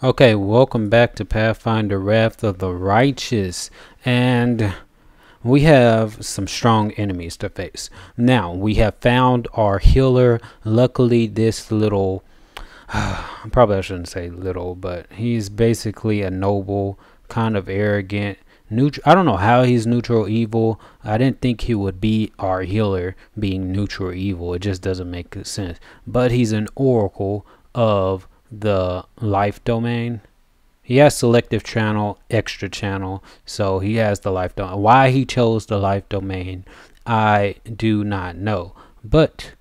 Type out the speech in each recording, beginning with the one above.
Okay, welcome back to Pathfinder Wrath of the Righteous, and we have some strong enemies to face. Now, we have found our healer. Luckily, this little, probably I shouldn't say little, but he's basically a noble, kind of arrogant, neutral. I don't know how he's neutral evil. I didn't think he would be our healer being neutral evil. It just doesn't make sense. But he's an oracle of the life domain. He has selective channel, extra channel, so he has the life domain. Why he chose the life domain, I do not know, but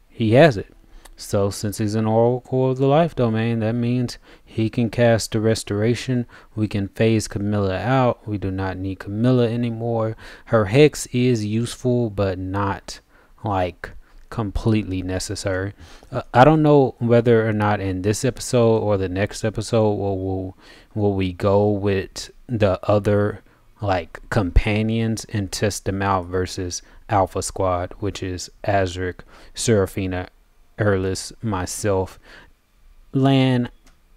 he has it. So since he's an oracle of the life domain, that means he can cast the restoration. We can phase Camilla out. We do not need Camilla anymore. Her hex is useful, but not like completely necessary. I don't know whether or not in this episode or the next episode will we go with the other like companions and test them out versus Alpha Squad, which is Azric, Seraphina, Erlis, myself, Lan.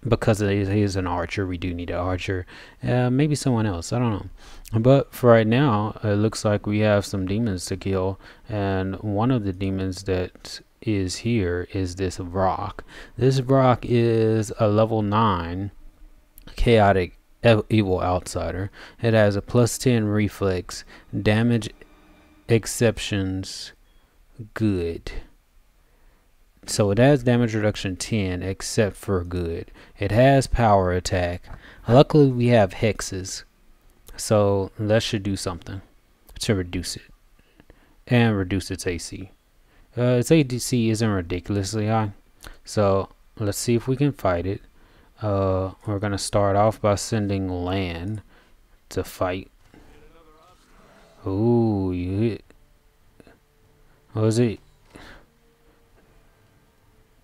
Because he's an archer, we do need an archer. Maybe someone else, I don't know. But for right now, it looks like we have some demons to kill, and one of the demons that is here is this rock. This rock is a level 9 chaotic evil outsider. It has a +10 reflex, damage exceptions good. So it has damage reduction 10 except for good. It has power attack. Luckily we have hexes, so that should do something to reduce it and reduce its AC. Its AC isn't ridiculously high, so let's see if we can fight it. We're gonna start off by sending Lan to fight. Ooh, you hit. What was it?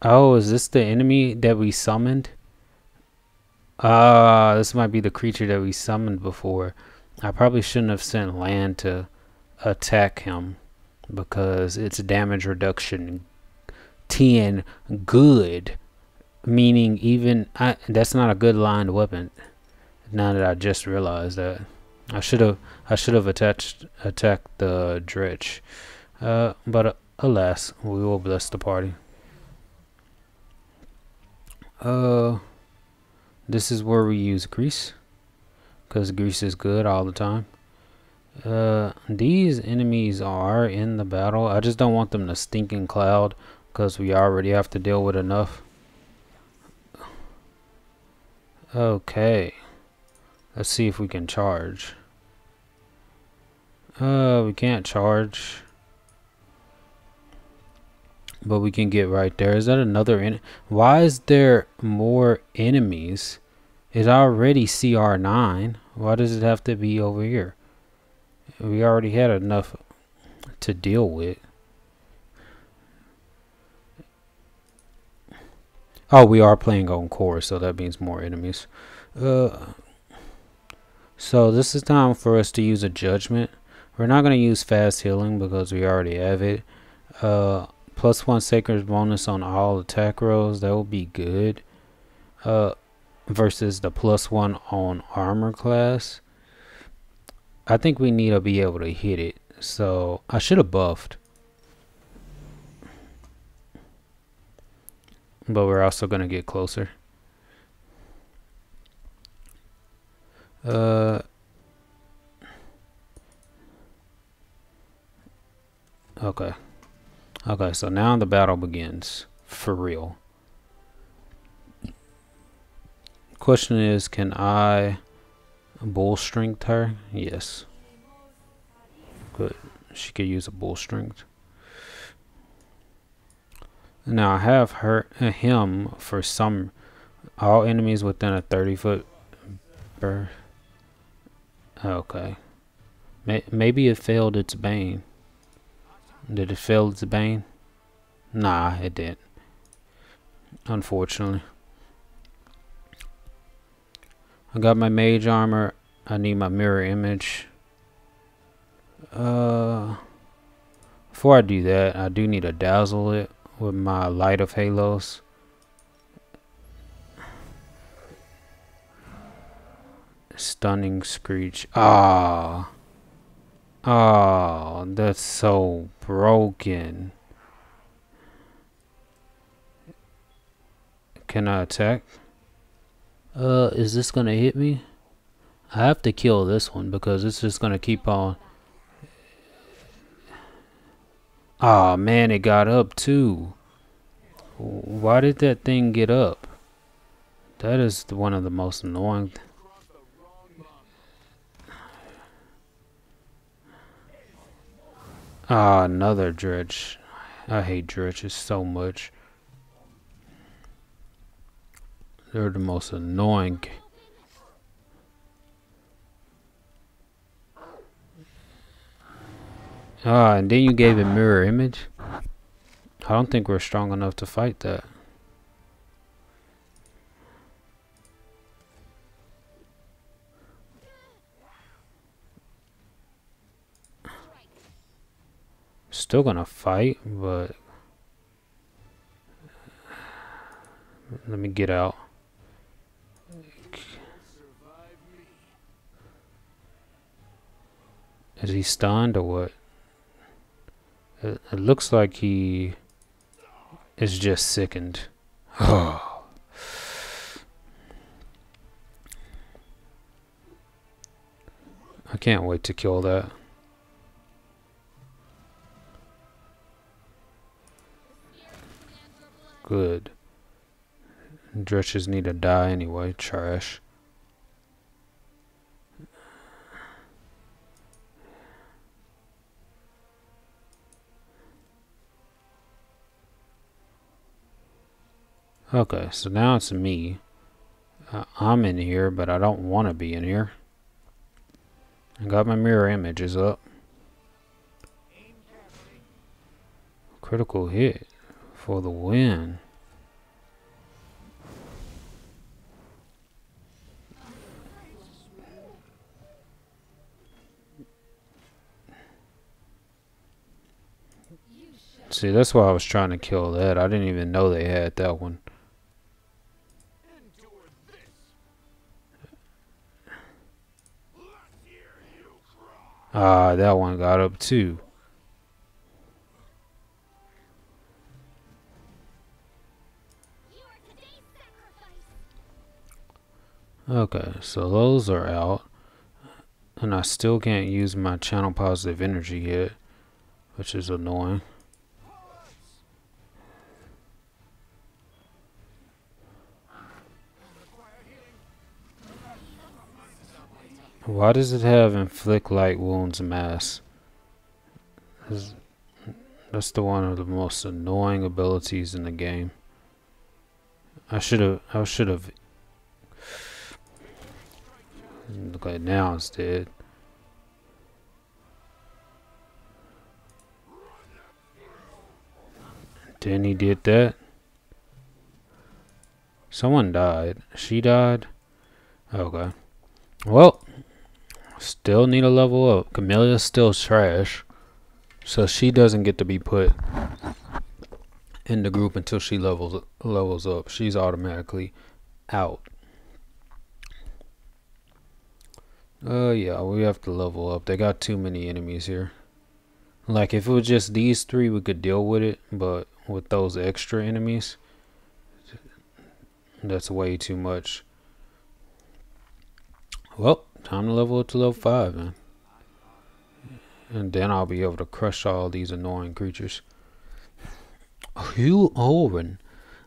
Oh, is this the enemy that we summoned? This might be the creature that we summoned before. I probably shouldn't have sent Lan to attack him because it's damage reduction 10 good, meaning even that's not a good lined weapon. Now that I just realized that, I should have attacked the dretch, but alas, we will bless the party. This is where we use grease, because grease is good all the time. These enemies are in the battle. I just don't want them to stink in cloud, because we already have to deal with enough. Okay, let's see if we can charge. We can't charge, but we can get right there. Is that another why is there more enemies? It's already CR9. Why does it have to be over here? We already had enough to deal with. Oh, we are playing on core, so that means more enemies. So this is time for us to use a judgment. We're not going to use fast healing because we already have it. +1 sacred bonus on all attack rolls, that will be good. Versus the +1 on armor class. I think we need to be able to hit it, so I should have buffed, but we're also gonna get closer. Okay, so now the battle begins for real. Question is, can I bull strength her? Yes. Good. She could use a bull strength. Now I have him for some all enemies within a 30-foot berth. Okay. Maybe it failed its bane. Did it fail its bane? Nah, it didn't. Unfortunately. I got my mage armor. I need my mirror image. Before I do that, I do need to dazzle it with my light of halos. Stunning screech. Ah. Oh, that's so broken. Can I attack? Is this gonna hit me? I have to kill this one because it's just gonna keep on. Ah, man, it got up too. Why did that thing get up? That is one of the most annoying. Ah, another dredge. I hate dredges so much. They're the most annoying. Ah, and then you gave it mirror image. I don't think we're strong enough to fight that. Still gonna fight, but let me get out. Is he stunned or what? It looks like he is just sickened. Oh. I can't wait to kill that. Good. Dretches need to die anyway. Trash. Okay, so now it's me. I'm in here, but I don't want to be in here. I got my mirror images up. Critical hit for the win. See, that's why I was trying to kill that. I didn't even know they had that one. Ah, that one got up too. Okay, so those are out. And I still can't use my channel positive energy yet, which is annoying. Why does it have inflict light wounds mass? That's the one of the most annoying abilities in the game. I should have. Look like now it's dead. Then he did that. Someone died. She died. Okay. Well, still need a level up. Camellia's still trash, so she doesn't get to be put in the group until she levels up. She's automatically out. Yeah, we have to level up. They got too many enemies here. Like, if it was just these three, we could deal with it, but with those extra enemies, that's way too much. Well, time to level up to level 5, man. And then I'll be able to crush all these annoying creatures. Hugh Owen.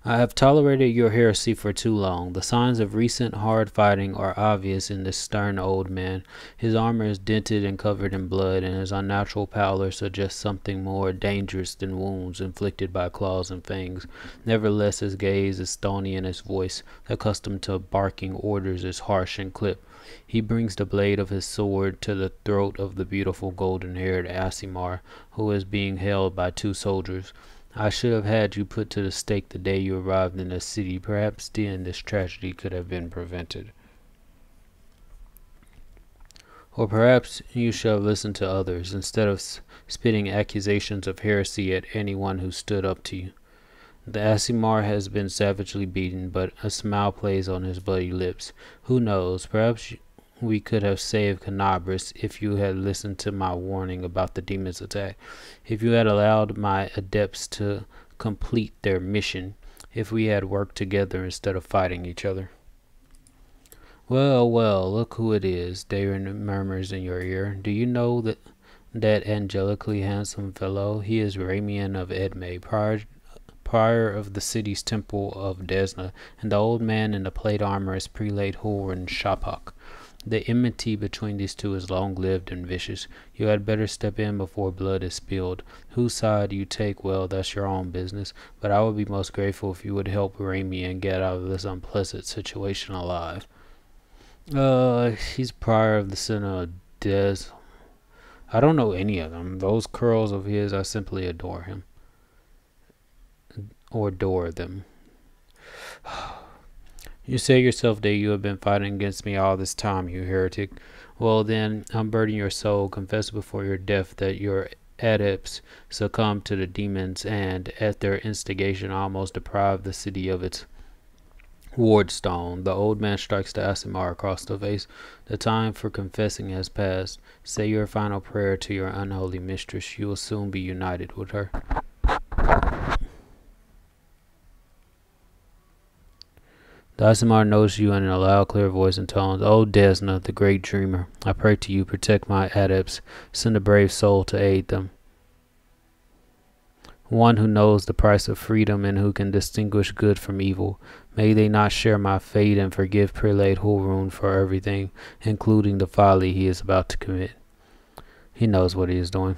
I have tolerated your heresy for too long. The signs of recent hard fighting are obvious in this stern old man. His armor is dented and covered in blood, and his unnatural pallor suggests something more dangerous than wounds inflicted by claws and fangs. Nevertheless, his gaze is stony and his voice, accustomed to barking orders, is harsh and clipped. He brings the blade of his sword to the throat of the beautiful golden-haired Aasimar, who is being held by two soldiers. I should have had you put to the stake the day you arrived in the city. Perhaps then this tragedy could have been prevented. Or perhaps you should have listened to others, instead of spitting accusations of heresy at anyone who stood up to you. The Aasimar has been savagely beaten, but a smile plays on his bloody lips. Who knows, perhaps we could have saved Canabras if you had listened to my warning about the demon's attack, if you had allowed my adepts to complete their mission, if we had worked together instead of fighting each other. Well, well, look who it is, Darren murmurs in your ear. Do you know that angelically handsome fellow? He is Ramian of Edme, prior of the city's temple of Desna, and the old man in the plate armor is Prelate Hulrin Shapak. The enmity between these two is long-lived and vicious. You had better step in before blood is spilled. Whose side you take, well, that's your own business, but I would be most grateful if you would help Ramian get out of this unpleasant situation alive. He's prior of the center of Des. I don't know any of them. Those curls of his, I simply adore him. Or adore them. You say yourself that you have been fighting against me all this time, you heretic. Well then, unburden your soul, confess before your death that your adepts succumbed to the demons and, at their instigation, almost deprived the city of its wardstone. The old man strikes the Aasimar across the face. The time for confessing has passed. Say your final prayer to your unholy mistress. You will soon be united with her. The Aasimar knows you in a loud, clear voice and tones. O Desna, the great dreamer, I pray to you, protect my adepts. Send a brave soul to aid them. One who knows the price of freedom and who can distinguish good from evil. May they not share my fate and forgive Prelate Hulrun for everything, including the folly he is about to commit. He knows what he is doing.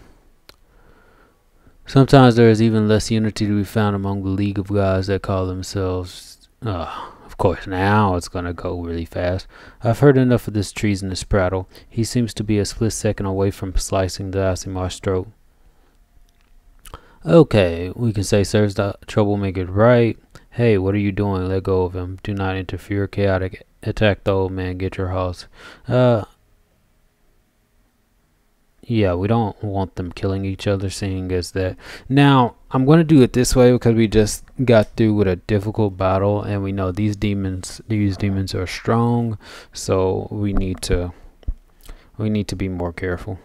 Sometimes there is even less unity to be found among the League of Gods that call themselves... Of course, now it's going to go really fast. I've heard enough of this treasonous prattle. He seems to be a split second away from slicing the Aasimar's throat. Okay, we can say serves the troublemaker right. Hey, what are you doing? Let go of him. Do not interfere. Chaotic. Attack the old man. Get your horse. Yeah, we don't want them killing each other, seeing as that. Now, I'm going to do it this way because we just got through with a difficult battle, and we know these demons are strong, so we need to be more careful.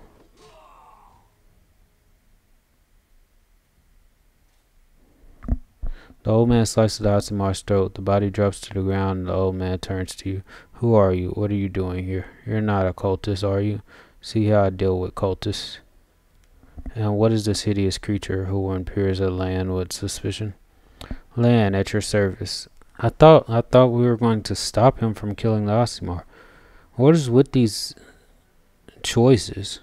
The old man slices Aasimar's throat. The body drops to the ground, and the old man turns to you. Who are you? What are you doing here? You're not a cultist, are you? See how I deal with cultists. And what is this hideous creature who peers at Lan with suspicion? Lan, at your service. I thought we were going to stop him from killing the Aasimar. What is with these choices?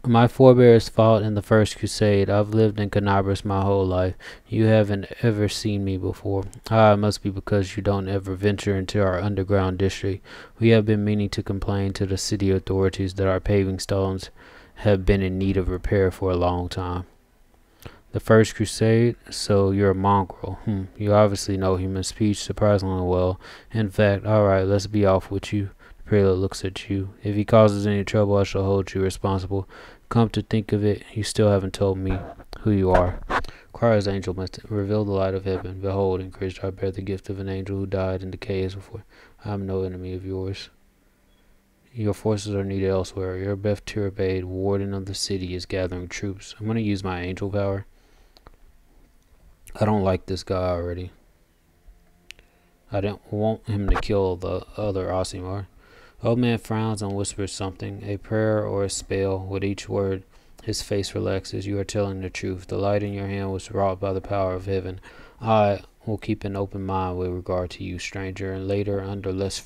My forebears fought in the First Crusade. I've lived in Canabras my whole life. You haven't ever seen me before. It must be because you don't ever venture into our underground district. We have been meaning to complain to the city authorities that our paving stones have been in need of repair for a long time. The First Crusade? So you're a mongrel. You obviously know human speech surprisingly well. In fact, alright, let's be off with you. The prelate looks at you. If he causes any trouble, I shall hold you responsible. Come to think of it, you still haven't told me who you are. Cries angel must reveal the light of heaven. Behold, in Christ I bear the gift of an angel who died in the caves before. I am no enemy of yours. Your forces are needed elsewhere. Your Beth Tirabade, warden of the city, is gathering troops. I'm going to use my angel power. I don't like this guy already. I don't want him to kill the other Aasimar. Old man frowns and whispers something, a prayer or a spell. With each word, his face relaxes. You are telling the truth. The light in your hand was wrought by the power of heaven. I will keep an open mind with regard to you, stranger, and later, under less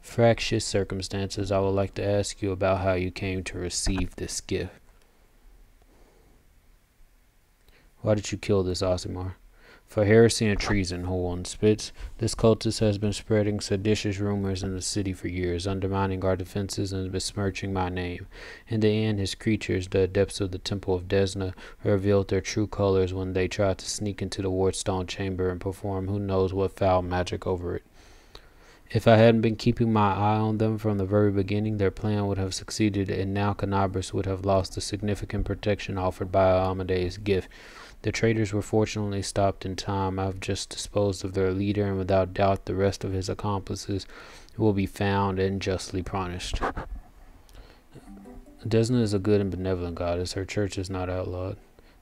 fractious circumstances, I would like to ask you about how you came to receive this gift. Why did you kill this Aasimar? For heresy and treason, Horn spits. This cultist has been spreading seditious rumors in the city for years, undermining our defenses and besmirching my name. In the end, his creatures, the adepts of the Temple of Desna, revealed their true colors when they tried to sneak into the wardstone chamber and perform who knows what foul magic over it. If I hadn't been keeping my eye on them from the very beginning, their plan would have succeeded, and now Canabras would have lost the significant protection offered by Amadeus' gift. The traitors were fortunately stopped in time. I've just disposed of their leader, and without doubt the rest of his accomplices will be found and justly punished. Desna is a good and benevolent goddess. Her church is not outlawed.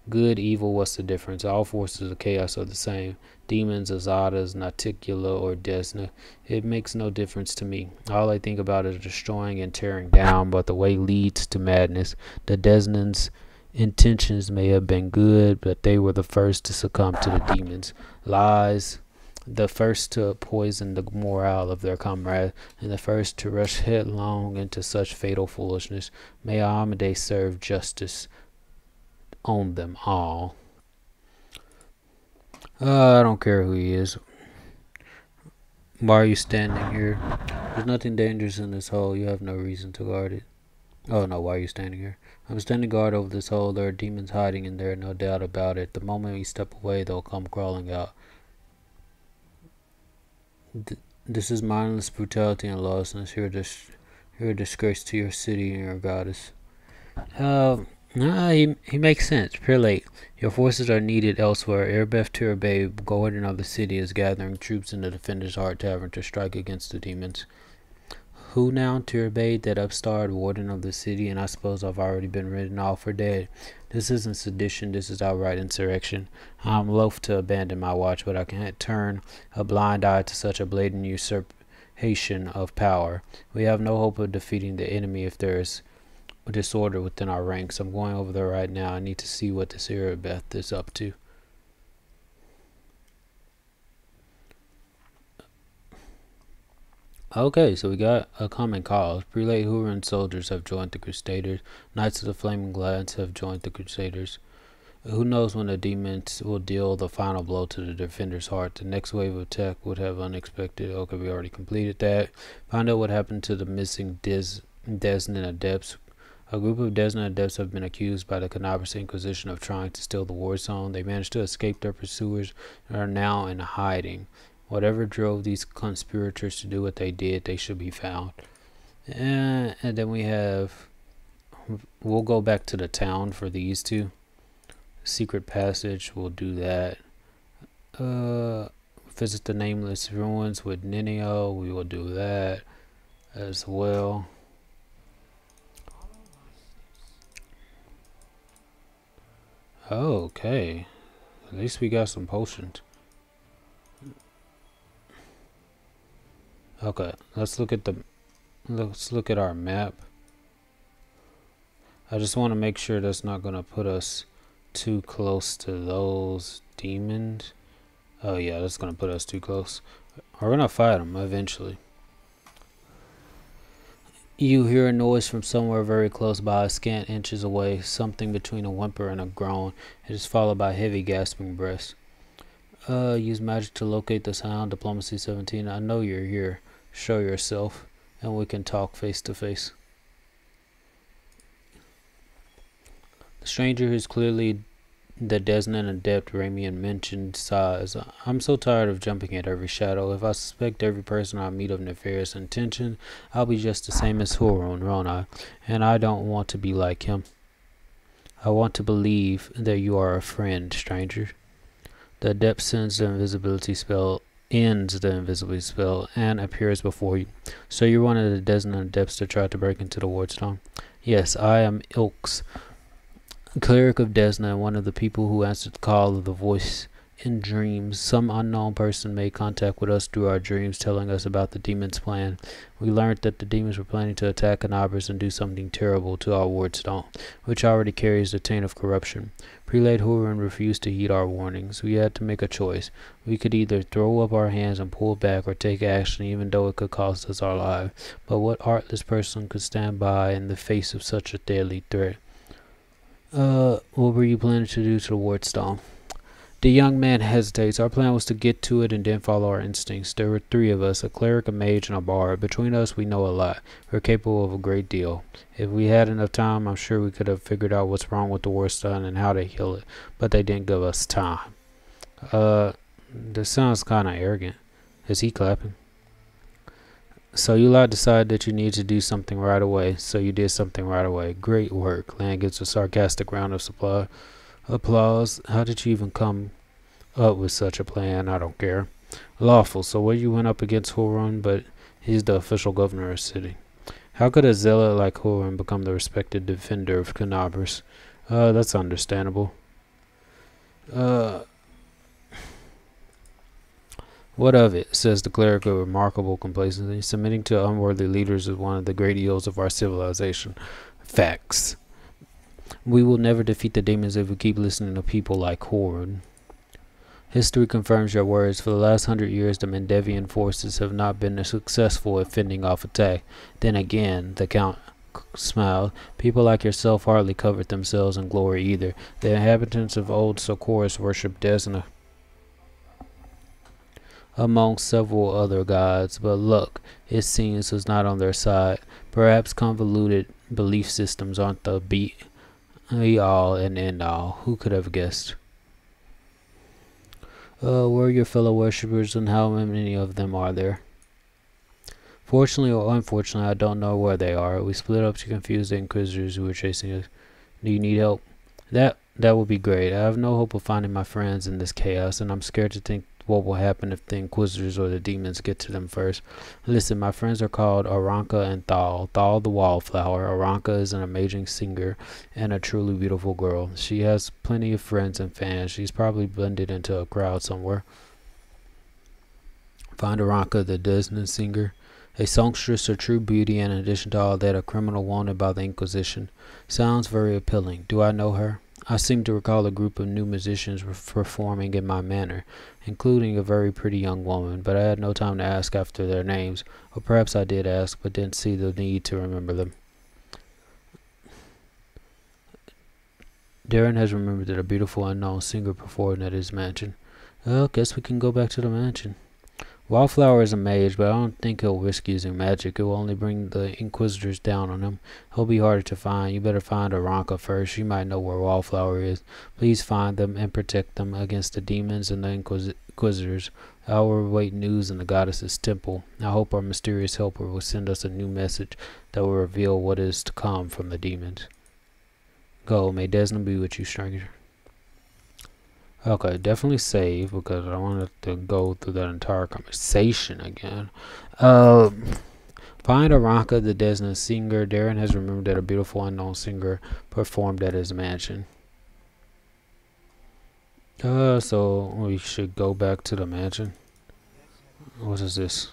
Good, evil, what's the difference? All forces of chaos are the same. Demons, Azadas, Naticula, or Desna. It makes no difference to me. All I think about is destroying and tearing down, but the way leads to madness. The Desnans' intentions may have been good, but they were the first to succumb to the demons' lies, the first to poison the morale of their comrades, and the first to rush headlong into such fatal foolishness. May Amade serve justice on them all. I don't care who he is. Why are you standing here? There's nothing dangerous in this hole. You have no reason to guard it. Oh no, why are you standing here? I'm standing guard over this hole. There are demons hiding in there, no doubt about it. The moment we step away, they'll come crawling out. This is mindless brutality and lawlessness. You're a disgrace to your city and your goddess. He makes sense. Prelate, your forces are needed elsewhere. Erebeth Tirabay, warden of the city, is gathering troops in the Defender's Heart Tavern to strike against the demons. Who now? Tirabay, that upstart warden of the city, and I suppose I've already been written off for dead. This isn't sedition, this is outright insurrection. I'm loath to abandon my watch, but I can't turn a blind eye to such a blatant usurpation of power. We have no hope of defeating the enemy if there is disorder within our ranks. I'm going over there right now. I need to see what this Erebeth is up to. Okay, so we got a common cause. Prelate Huron soldiers have joined the Crusaders. Knights of the Flaming Glance have joined the Crusaders. Who knows when the demons will deal the final blow to the Defender's Heart. The next wave of attack would have unexpected. Okay, we already completed that. Find out what happened to the missing Desnan Adepts. A group of Desna Adepts have been accused by the Canabras Inquisition of trying to steal the war zone. They managed to escape their pursuers and are now in hiding. Whatever drove these conspirators to do what they did, they should be found. And then we'll go back to the town for these two. Secret passage, we'll do that. Visit the nameless ruins with Ninio, we will do that as well. Okay, at least we got some potions. Okay, let's look at our map. I just want to make sure that's not going to put us too close to those demons. Oh yeah, that's going to put us too close. We're going to fight them eventually. You hear a noise from somewhere very close by, scant inches away, something between a whimper and a groan. It is followed by heavy gasping breaths. Use magic to locate the sound. Diplomacy 17. I know you're here. Show yourself, and we can talk face to face. The stranger, who's clearly the Desnan Adept Ramian mentioned, sighs. I'm so tired of jumping at every shadow. If I suspect every person I meet of nefarious intention, I'll be just the same as Huron, won't I? And I don't want to be like him. I want to believe that you are a friend, stranger. The Adept ends the invisibility spell, and appears before you. So you're one of the Desnan Adepts that tried to break into the Wardstone? Yes, I am Ilks, cleric of Desna, and one of the people who answered the call of the voice in dreams. Some unknown person made contact with us through our dreams, telling us about the demons' plan. We learned that the demons were planning to attack Canabras and do something terrible to our Wardstone, which already carries the taint of corruption. Prelate Huron refused to heed our warnings. We had to make a choice. We could either throw up our hands and pull back, or take action even though it could cost us our lives. But what heartless person could stand by in the face of such a deadly threat? What were you planning to do to the Wardstone? The young man hesitates. Our plan was to get to it and then follow our instincts. There were 3 of us, a cleric, a mage, and a bard. Between us, we know a lot. We're capable of a great deal. If we had enough time, I'm sure we could have figured out what's wrong with the Wardstone and how to heal it. But they didn't give us time. This sounds kind of arrogant. Is he clapping? So you lot decided that you need to do something right away. So you did something right away. Great work. Lan gives a sarcastic round of applause. Applause. How did you even come up with such a plan? I don't care. Lawful. So what you went up against Horon, but he's the official governor of the city. How could a zealot like Horon become the respected defender of Canabras? That's understandable. Uh, What of it, says the cleric with remarkable complacency. Submitting to unworthy leaders is one of the great ills of our civilization. Facts. We will never defeat the demons if we keep listening to people like Horde. History confirms your words. For the last 100 years, the Mendevian forces have not been successful at fending off attack. Then again, the Count smiled. People like yourself hardly covered themselves in glory either. The inhabitants of old Socorus worshipped Desna among several other gods, but luck, it seems, was not on their side. Perhaps convoluted belief systems aren't the be-all and end-all. Who could have guessed? Where are your fellow worshippers, and how many of them are there? Fortunately or unfortunately, I don't know where they are. We split up to confuse the Inquisitors who were chasing us. Do you need help? That would be great. I have no hope of finding my friends in this chaos, and I'm scared to think what will happen if the Inquisitors or the demons get to them first. Listen, my friends are called Aranka and Thal. Thal the Wallflower. Aranka is an amazing singer and a truly beautiful girl. She has plenty of friends and fans. She's probably blended into a crowd somewhere. Find Aranka, the Desna singer. A songstress of true beauty, and in addition to all that, a criminal wanted by the Inquisition. Sounds very appealing. Do I know her? I seem to recall a group of new musicians performing in my manor, including a very pretty young woman, but I had no time to ask after their names, or perhaps I did ask, but didn't see the need to remember them. Darren has remembered that a beautiful unknown singer performed at his mansion. Well, guess we can go back to the mansion. Wildflower is a mage, but I don't think he'll risk using magic. It will only bring the Inquisitors down on him. He'll be harder to find. You better find Aranka first. She might know where Wildflower is. Please find them and protect them against the demons and the Inquisitors. I will await news in the goddess's temple. I hope our mysterious helper will send us a new message that will reveal what is to come from the demons. Go, may Desna be with you, stranger. Okay, definitely save because I don't want to go through that entire conversation again. Find Aranka, the Desna singer. Darren has remembered that a beautiful unknown singer performed at his mansion. So we should go back to the mansion. What is this?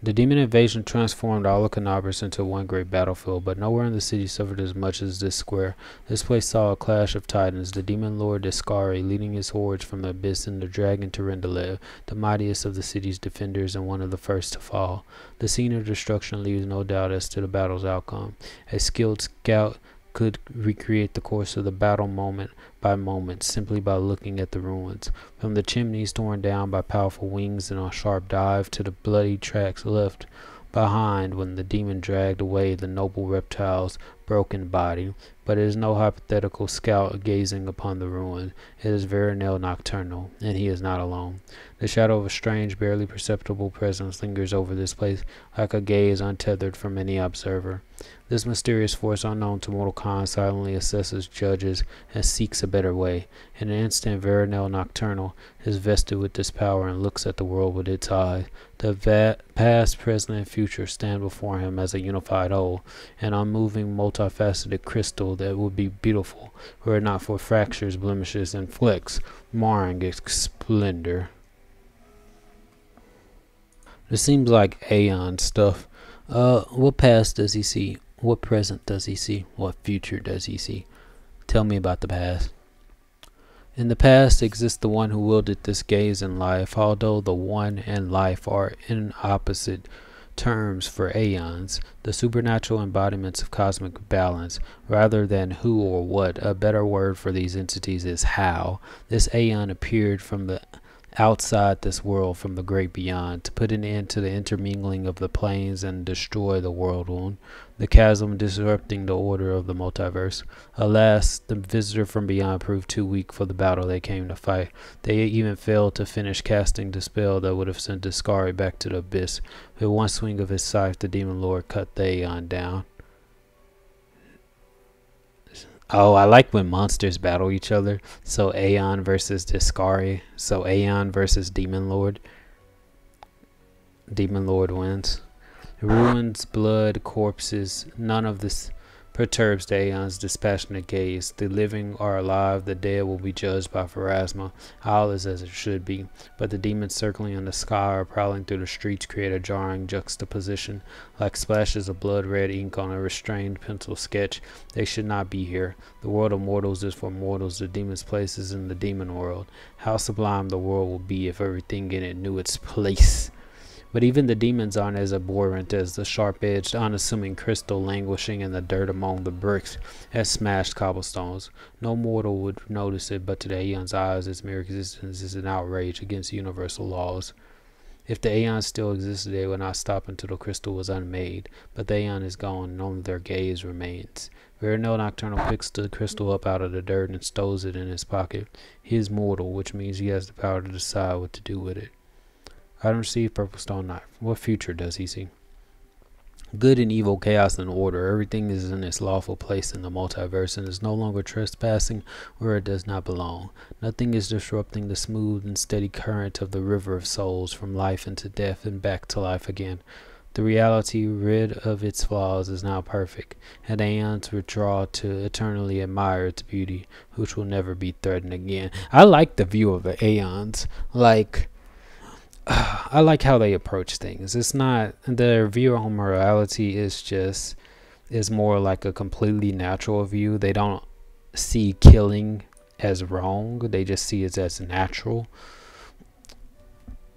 The demon invasion transformed all of Canabras into one great battlefield, but nowhere in the city suffered as much as this square. This place saw a clash of titans, the demon lord Descari leading his hordes from the abyss, and the dragon Terendalev, the mightiest of the city's defenders and one of the first to fall. The scene of destruction leaves no doubt as to the battle's outcome. A skilled scout could recreate the course of the battle moment by moment simply by looking at the ruins. From the chimneys torn down by powerful wings in a sharp dive to the bloody tracks left behind when the demon dragged away the noble reptile's broken body. But it is no hypothetical scout gazing upon the ruin. It is Varionel nocturnal, and he is not alone. The shadow of a strange, barely perceptible presence lingers over this place, like a gaze untethered from any observer. This mysterious force unknown to mortal kind silently assesses, judges, and seeks a better way. In an instant, Varionel nocturnal is vested with this power and looks at the world with its eyes. The past, present, and future stand before him as a unified whole, an unmoving, multifaceted crystal that would be beautiful were it not for fractures, blemishes, and flecks marring its splendor. This seems like Aeon stuff. What past does he see? What present does he see? What future does he see? Tell me about the past. In the past exists the one who wielded this gaze in life, although the one and life are in opposite terms for aeons, the supernatural embodiments of cosmic balance, rather than who or what. A better word for these entities is how. This aeon appeared from the outside this world, from the great beyond, to put an end to the intermingling of the planes and destroy the world wound, the chasm disrupting the order of the multiverse. Alas, the visitor from beyond proved too weak for the battle they came to fight. They even failed to finish casting the spell that would have sent Descari back to the abyss. With one swing of his scythe, the demon lord cut the Aeon down. Oh, I like when monsters battle each other. So Aeon versus Discari. So Aeon versus Demon Lord. Demon Lord wins. Ruins, blood, corpses. None of this perturbs the Aeon's dispassionate gaze. The living are alive, the dead will be judged by Pharasma. All is as it should be. But the demons circling in the sky or prowling through the streets create a jarring juxtaposition. Like splashes of blood-red ink on a restrained pencil sketch. They should not be here. The world of mortals is for mortals. The demon's place is in the demon world. How sublime the world will be if everything in it knew its place. But even the demons aren't as abhorrent as the sharp-edged, unassuming crystal languishing in the dirt among the bricks as smashed cobblestones. No mortal would notice it, but to the Aeon's eyes, its mere existence is an outrage against universal laws. If the Aeon still existed, they would not stop until the crystal was unmade. But the Aeon is gone, and only their gaze remains. Varionel Nocturnal picks the crystal up out of the dirt and stows it in his pocket. He is mortal, which means he has the power to decide what to do with it. Item received, purple stone knife. What future does he see? Good and evil, chaos and order. Everything is in its lawful place in the multiverse and is no longer trespassing where it does not belong. Nothing is disrupting the smooth and steady current of the river of souls from life into death and back to life again. The reality, rid of its flaws, is now perfect, and aeons withdraw to eternally admire its beauty, which will never be threatened again. I like the view of the aeons. I like how they approach things. It's not their view on morality is more like a completely natural view. They don't see killing as wrong. They just see it as natural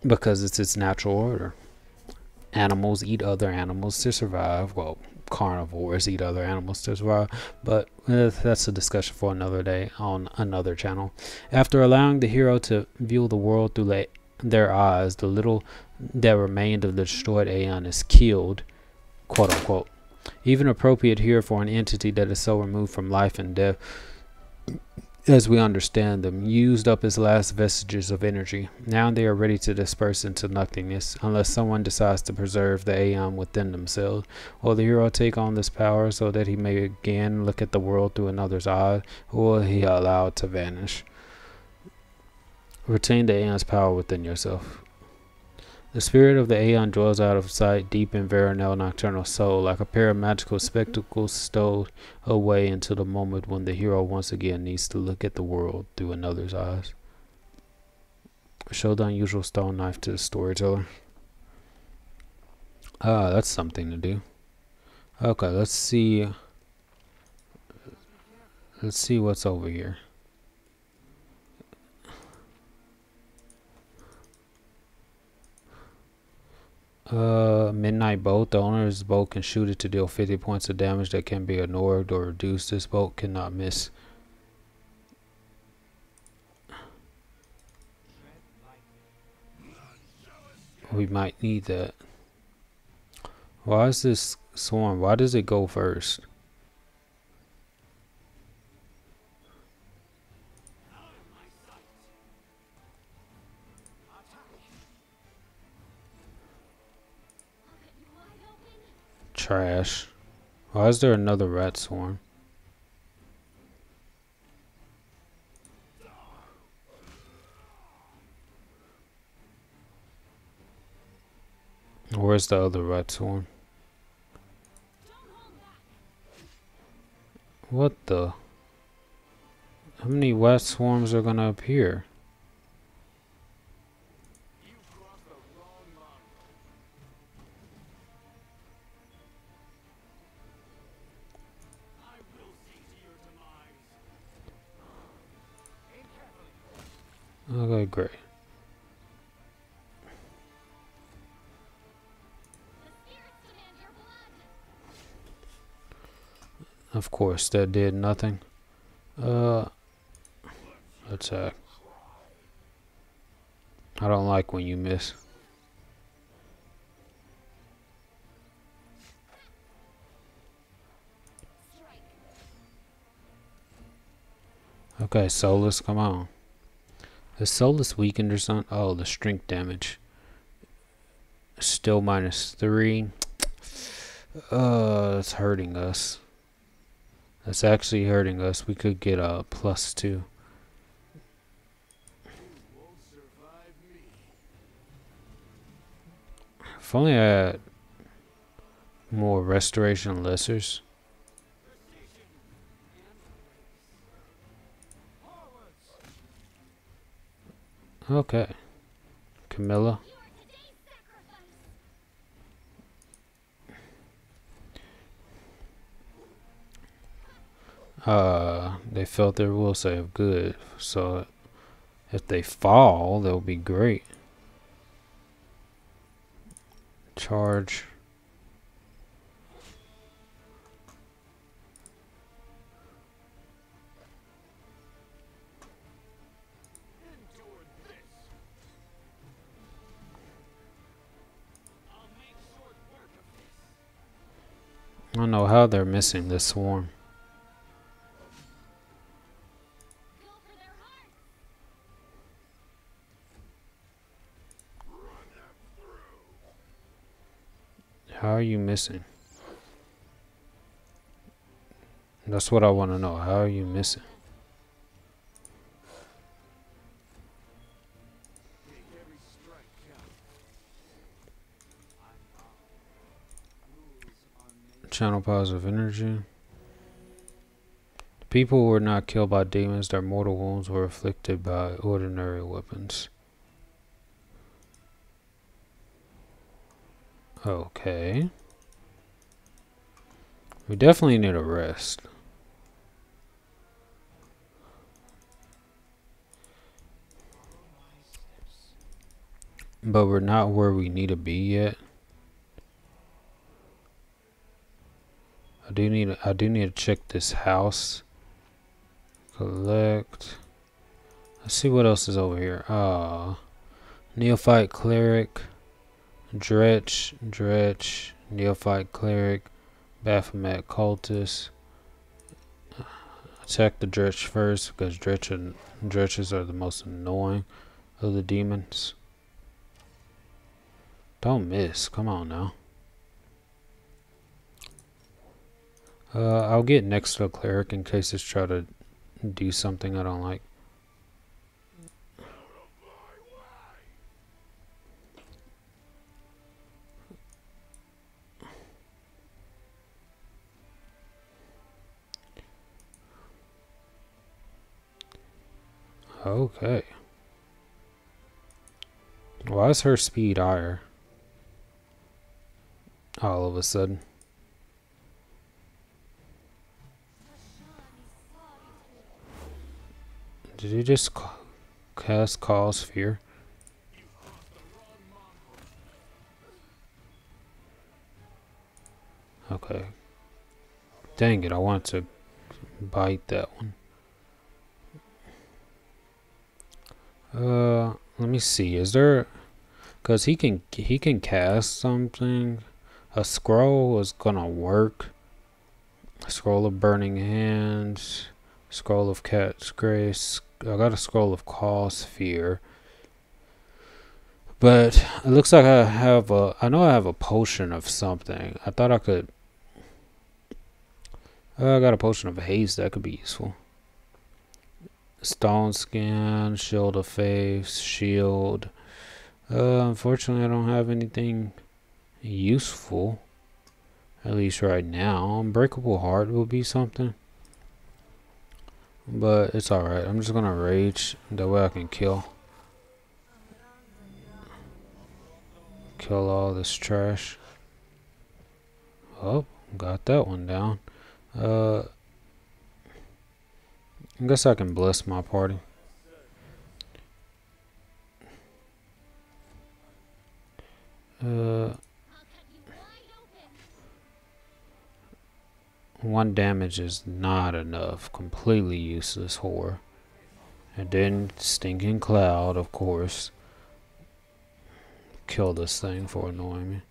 because it's its natural order. Animals eat other animals to survive. Well, carnivores eat other animals to survive, but that's a discussion for another day on another channel. After allowing the hero to view the world through their eyes, the little that remained of the destroyed Aeon is killed, quote unquote. Even appropriate here for an entity that is so removed from life and death as we understand them, used up its last vestiges of energy. Now they are ready to disperse into nothingness, unless someone decides to preserve the Aeon within themselves. Will the hero take on this power so that he may again look at the world through another's eyes, or will he allow it to vanish? Retain the Aeon's power within yourself. The spirit of the Aeon dwells out of sight deep in Varionel Nocturnal soul, like a pair of magical spectacles stowed away until the moment when the hero once again needs to look at the world through another's eyes. Show the unusual stone knife to the storyteller. Ah, that's something to do. Okay, let's see what's over here. Midnight bolt. The owner's bolt can shoot it to deal 50 points of damage that can be ignored or reduced. This bolt cannot miss. We might need that. Why is this swarm? Why does it go first? Trash. Why is there another rat swarm? Where's the other rat swarm? What the? How many rat swarms are gonna appear? Okay, great. Of course, that did nothing. Attack. I don't like when you miss. Okay, Solus, come on. Is Solus weakened or something? Oh, the strength damage. Still -3. It's hurting us. That's actually hurting us. We could get a +2. If only I had more restoration lessers. Okay. Camilla. They felt their will save. Good. So if they fall, they'll be great. Charge. I don't know how they're missing this swarm. How are you missing? That's what I want to know. How are you missing? Channel positive energy. People were not killed by demons. Their mortal wounds were afflicted by ordinary weapons. Okay. We definitely need a rest. But we're not where we need to be yet. I do need to check this house. Collect. Let's see what else is over here. Neophyte cleric, Dretch, neophyte cleric, Baphomet cultist. Attack the Dretch first because Dretches are the most annoying of the demons. Don't miss. Come on now. I'll get next to a cleric in case it's try to do something I don't like. Okay. Why is her speed higher? All of a sudden. Did he just cast Cause Fear? Okay. Dang it, I want to bite that one. Let me see. Is there... Because he can cast something. A scroll is gonna work. A scroll of Burning Hands. Scroll of Cat's Grace. I got a scroll of Cause Fear. But it looks like I have a... I know I have a potion of something. I thought I could... I got a potion of haste that could be useful. Stone Skin, Shield of Faith, Shield. Unfortunately, I don't have anything useful. At least right now. Unbreakable Heart will be something. But it's alright. I'm just gonna rage. That way I can kill all this trash. Oh, got that one down. I guess I can bless my party. One damage is not enough. Completely useless horror. And then Stinking Cloud, of course. Kill this thing for annoying me.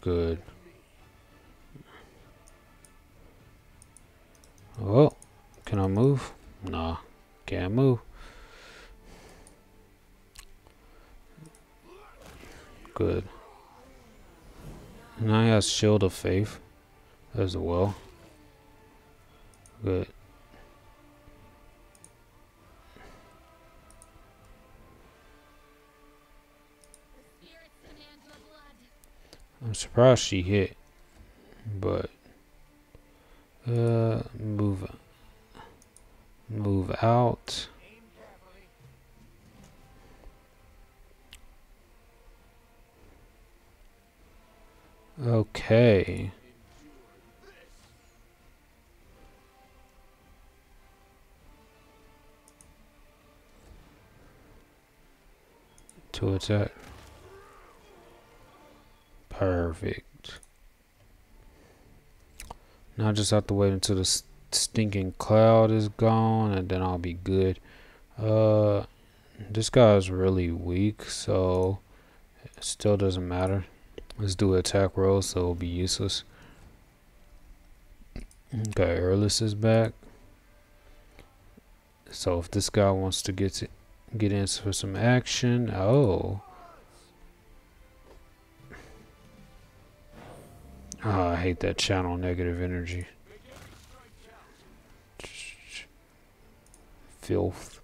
Good. Oh, can I move? Nah, can't move. Good. And I have Shield of Faith as well. Good. I'm surprised she hit, but move out. Okay. To attack. Perfect. Now I just have to wait until the stinking cloud is gone, and then I'll be good. This guy is really weak, so it still doesn't matter. Let's do an attack roll, so it'll be useless. Okay, Earless is back. So if this guy wants to get in for some action, oh. Oh, I hate that channel negative energy. Filth.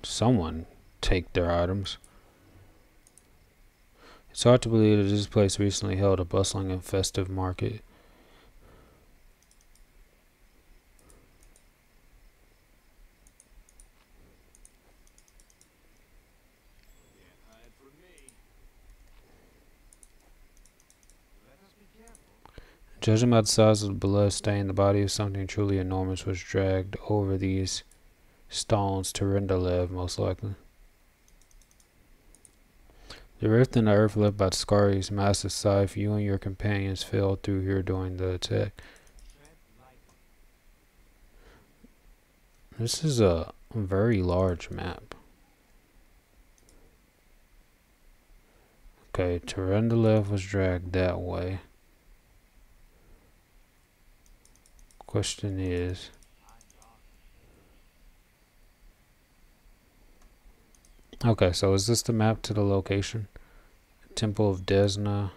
Someone take their items. It's hard to believe that this place recently held a bustling and festive market. Judging by the size of the blood stain, the body of something truly enormous was dragged over these stones to Rendelev, most likely. The rift in the earth left by Skari's massive scythe, you and your companions fell through here during the attack. This is a very large map. Okay, Terendelev was dragged that way. Question is, okay, so is this the map to the location? Temple of Desna.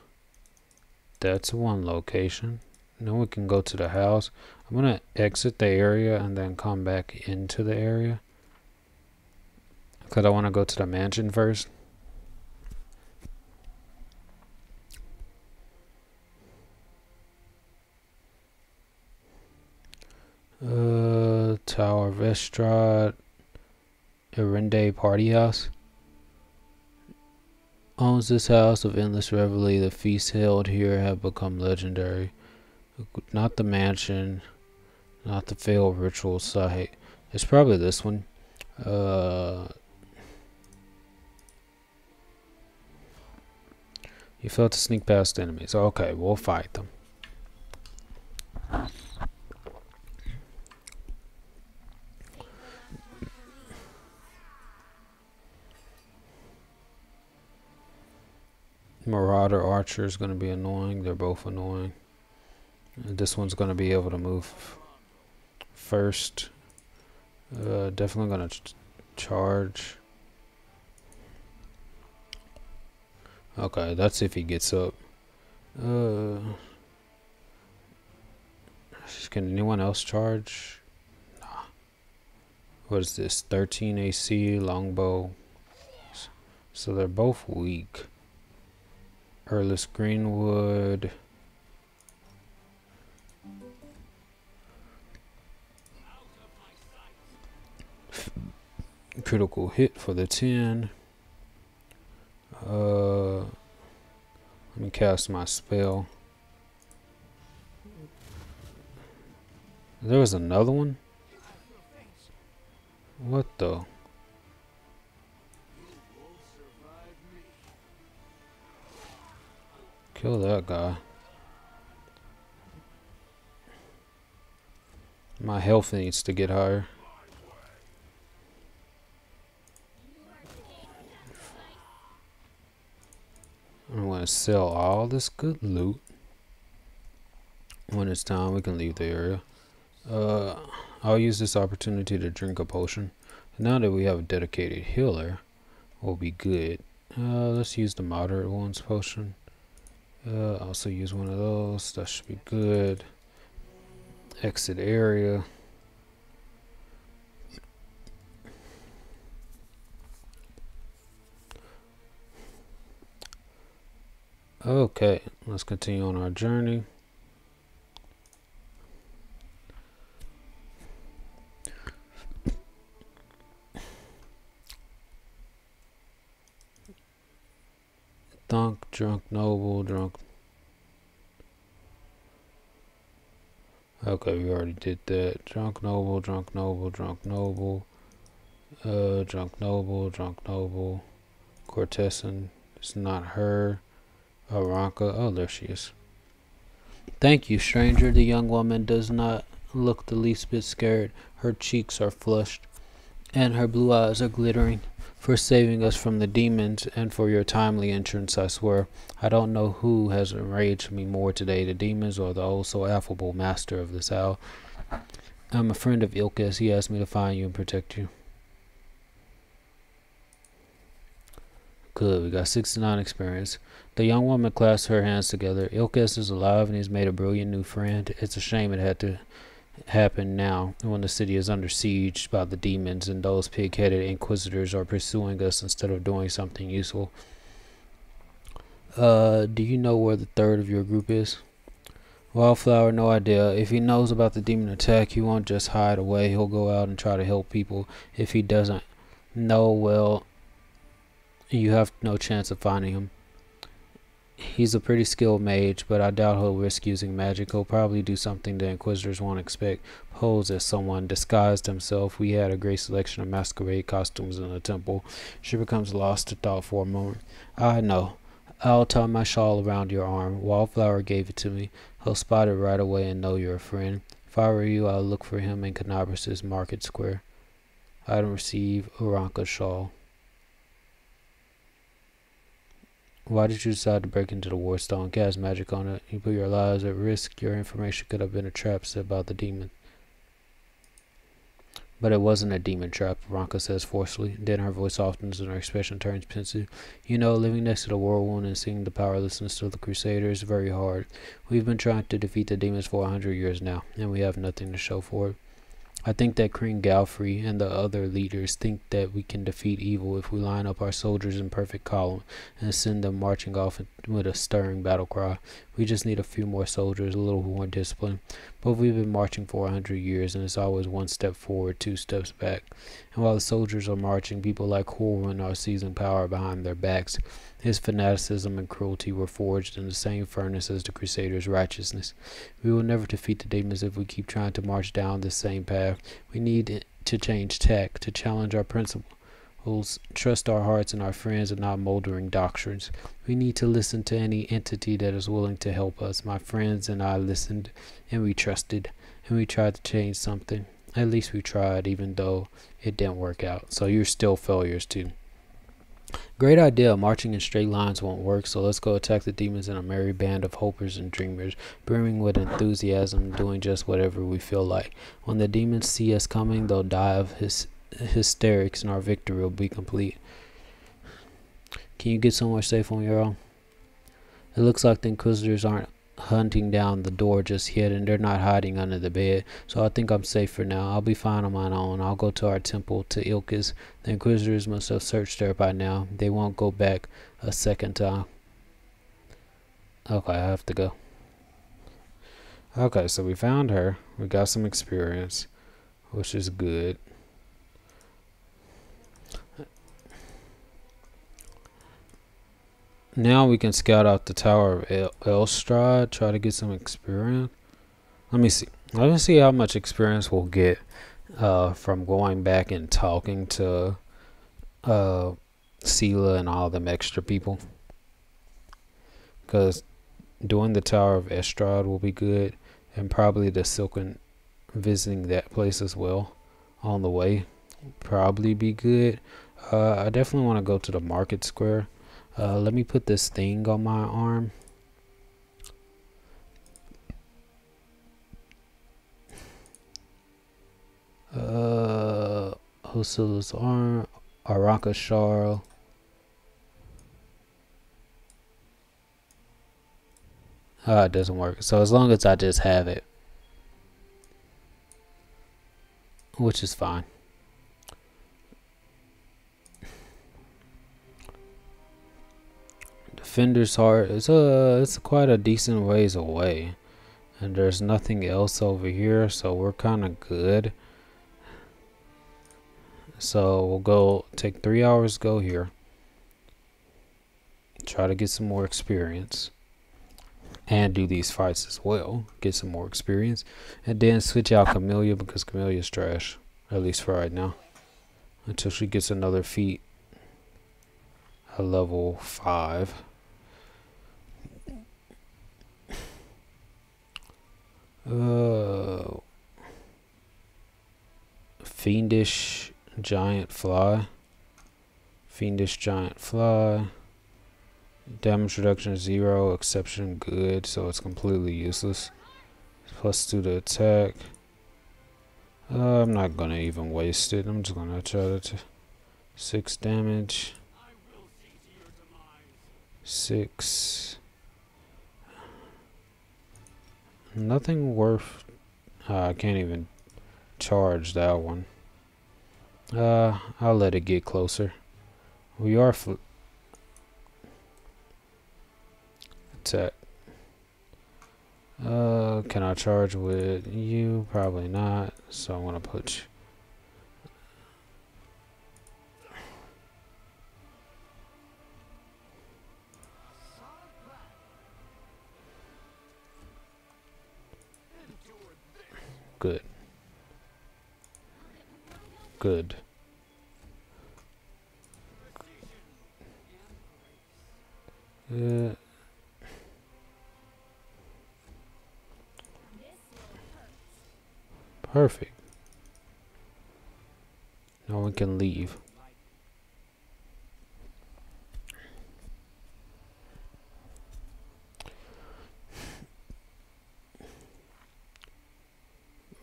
That's one location. Then we can go to the house. I'm gonna exit the area and then come back into the area, because I want to go to the mansion first. Tower of Estrad, Irende Party House. Owns this house of endless revelry. The feasts held here have become legendary. Not the mansion, not the failed ritual site. It's probably this one. You failed to sneak past enemies. Okay, we'll fight them. Marauder Archer is going to be annoying. They're both annoying. And this one's going to be able to move first. Definitely going to charge. Okay, that's if he gets up. Can anyone else charge? Nah. What is this? 13 AC, longbow. So they're both weak. Earless Greenwood. Critical hit for the 10. Let me cast my spell. There was another one? What the? Kill that guy. My health needs to get higher. I'm going to sell all this good loot. When it's time, we can leave the area. Uh, I'll use this opportunity to drink a potion. Now that we have a dedicated healer, we'll be good. Let's use the moderate ones potion. Also use one of those. That should be good. Exit area. Okay, let's continue on our journey. Drunk noble, drunk. Okay, we already did that. Drunk noble, drunk noble, drunk noble. Drunk noble, drunk noble. Cortessan, it's not her. Aranka, oh, there she is. Thank you, stranger. The young woman does not look the least bit scared. Her cheeks are flushed, and her blue eyes are glittering. For saving us from the demons, and for your timely entrance, I swear. I don't know who has enraged me more today, the demons or the oh so affable master of this owl. I'm a friend of Ilka's. He asked me to find you and protect you. Good, we got 69 experience. The young woman clasped her hands together. Ilkas is alive and he's made a brilliant new friend. It's a shame it had to happen now when the city is under siege by the demons and those pig-headed inquisitors are pursuing us instead of doing something useful. Do you know where the third of your group is? Wildflower, no idea. If he knows about the demon attack, he won't just hide away. He'll go out and try to help people. If he doesn't know, well, you have no chance of finding him. He's a pretty skilled mage, but I doubt he'll risk using magic. He'll probably do something the Inquisitors won't expect. Pose as someone, disguised himself. We had a great selection of masquerade costumes in the temple. She becomes lost to thought for a moment. I know. I'll tie my shawl around your arm. Wildflower gave it to me. He'll spot it right away and know you're a friend. If I were you, I'll look for him in Canabras's market square. Item receive, Uranka shawl. Why did you decide to break into the Warstone? Cast magic on it. You put your lives at risk. Your information could have been a trap set by the demon. But it wasn't a demon trap, Ranka says forcefully. Then her voice softens and her expression turns pensive. You know, living next to the whirlwind and seeing the powerlessness of the Crusaders is very hard. We've been trying to defeat the demons for 100 years now, and we have nothing to show for it. I think that Kreen Galfrey and the other leaders think that we can defeat evil if we line up our soldiers in perfect column and send them marching off with a stirring battle cry. We just need a few more soldiers, a little more discipline. But we've been marching for 100 years, and it's always one step forward, two steps back. And while the soldiers are marching, people like Horwin are seizing power behind their backs. His fanaticism and cruelty were forged in the same furnace as the Crusaders' righteousness. We will never defeat the demons if we keep trying to march down this same path. We need to change tack, to challenge our principles, trust our hearts and our friends and not moldering doctrines. We need to listen to any entity that is willing to help us. My friends and I listened, and we trusted, and we tried to change something. At least we tried, even though it didn't work out. So you're still failures too. Great idea. Marching in straight lines won't work, so let's go attack the demons in a merry band of hopers and dreamers, brimming with enthusiasm, doing just whatever we feel like. When the demons see us coming, they'll die of hysterics, and our victory will be complete. Can you get somewhere safe on your own? It looks like the Inquisitors aren't hunting down the door just yet, and they're not hiding under the bed, so I think I'm safe for now. I'll be fine on my own. I'll go to our temple to Ilka's. The Inquisitors must have searched there by now. They won't go back a second time. Okay, I have to go. Okay, so we found her. We got some experience, which is good. Now we can scout out the Tower of Elstrad, try to get some experience. Let me see. Let me see how much experience we'll get from going back and talking to Sela and all them extra people. Because doing the Tower of Elstrad will be good, and probably the Silken, visiting that place as well on the way, probably be good. I definitely want to go to the market square. Let me put this thing on my arm. Hosila's arm, Araka Sharl. It doesn't work. So as long as I just have it, which is fine. Defender's Heart is it's quite a decent ways away, and there's nothing else over here, so we're kind of good. So we'll go take 3 hours to go here, try to get some more experience, and do these fights as well, get some more experience, and then switch out Camellia because Camelia's trash, at least for right now, until she gets another feat at level 5. Fiendish Giant Fly. Fiendish Giant Fly. Damage reduction 0, exception good, so it's completely useless. +2 to attack. I'm not gonna even waste it. I'm just gonna try to 6 damage. 6. Nothing worth. I can't even charge that one. I'll let it get closer. We are attack. Can I charge with you? Probably not. So I'm gonna put you. Good. Good. Perfect. No one can leave.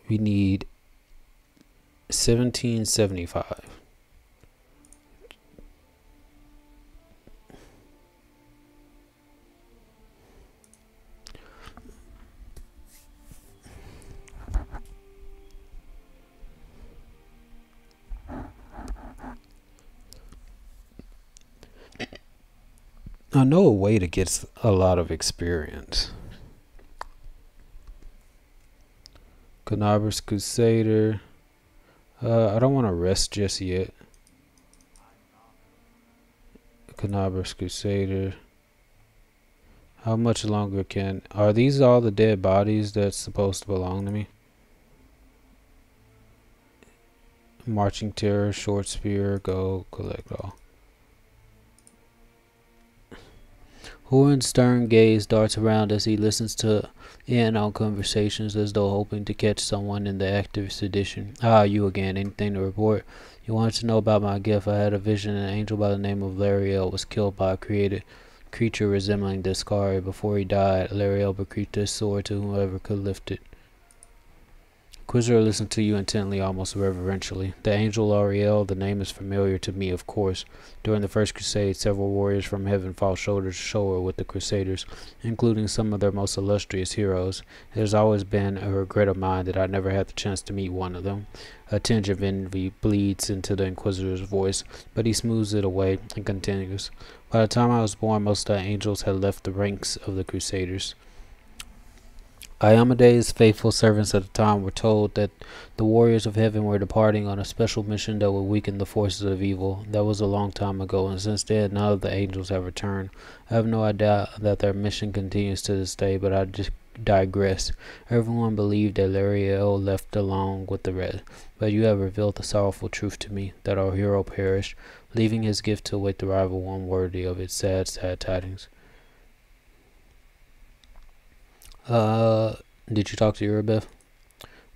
We need 1775. I know a way to get a lot of experience. Canabrus Crusader. I don't want to rest just yet. Canabrus Crusader. How much longer can... Are these all the dead bodies that's supposed to belong to me? Marching Terror, Short Spear, go collect all. Horn's stern gaze darts around as he listens to in on conversations as though hoping to catch someone in the act of sedition. Ah, you again. Anything to report? You wanted to know about my gift. I had a vision. An angel by the name of Lariel was killed by a creature resembling Discari. Before he died, Lariel bequeathed this sword to whoever could lift it. Inquisitor listened to you intently, almost reverentially. The angel Ariel, the name is familiar to me, of course. During the First Crusade, several warriors from heaven fought shoulder to shoulder with the Crusaders, including some of their most illustrious heroes. It has always been a regret of mine that I never had the chance to meet one of them. A tinge of envy bleeds into the Inquisitor's voice, but he smooths it away and continues. By the time I was born, most of the angels had left the ranks of the Crusaders. Iomede's faithful servants at the time were told that the warriors of heaven were departing on a special mission that would weaken the forces of evil. That was a long time ago, and since then none of the angels have returned. I have no idea that their mission continues to this day, but I just digress. Everyone believed that Lariel left along with the rest, but you have revealed the sorrowful truth to me, that our hero perished, leaving his gift to await the rival one worthy of its sad, sad tidings. Did you talk to Urabeth?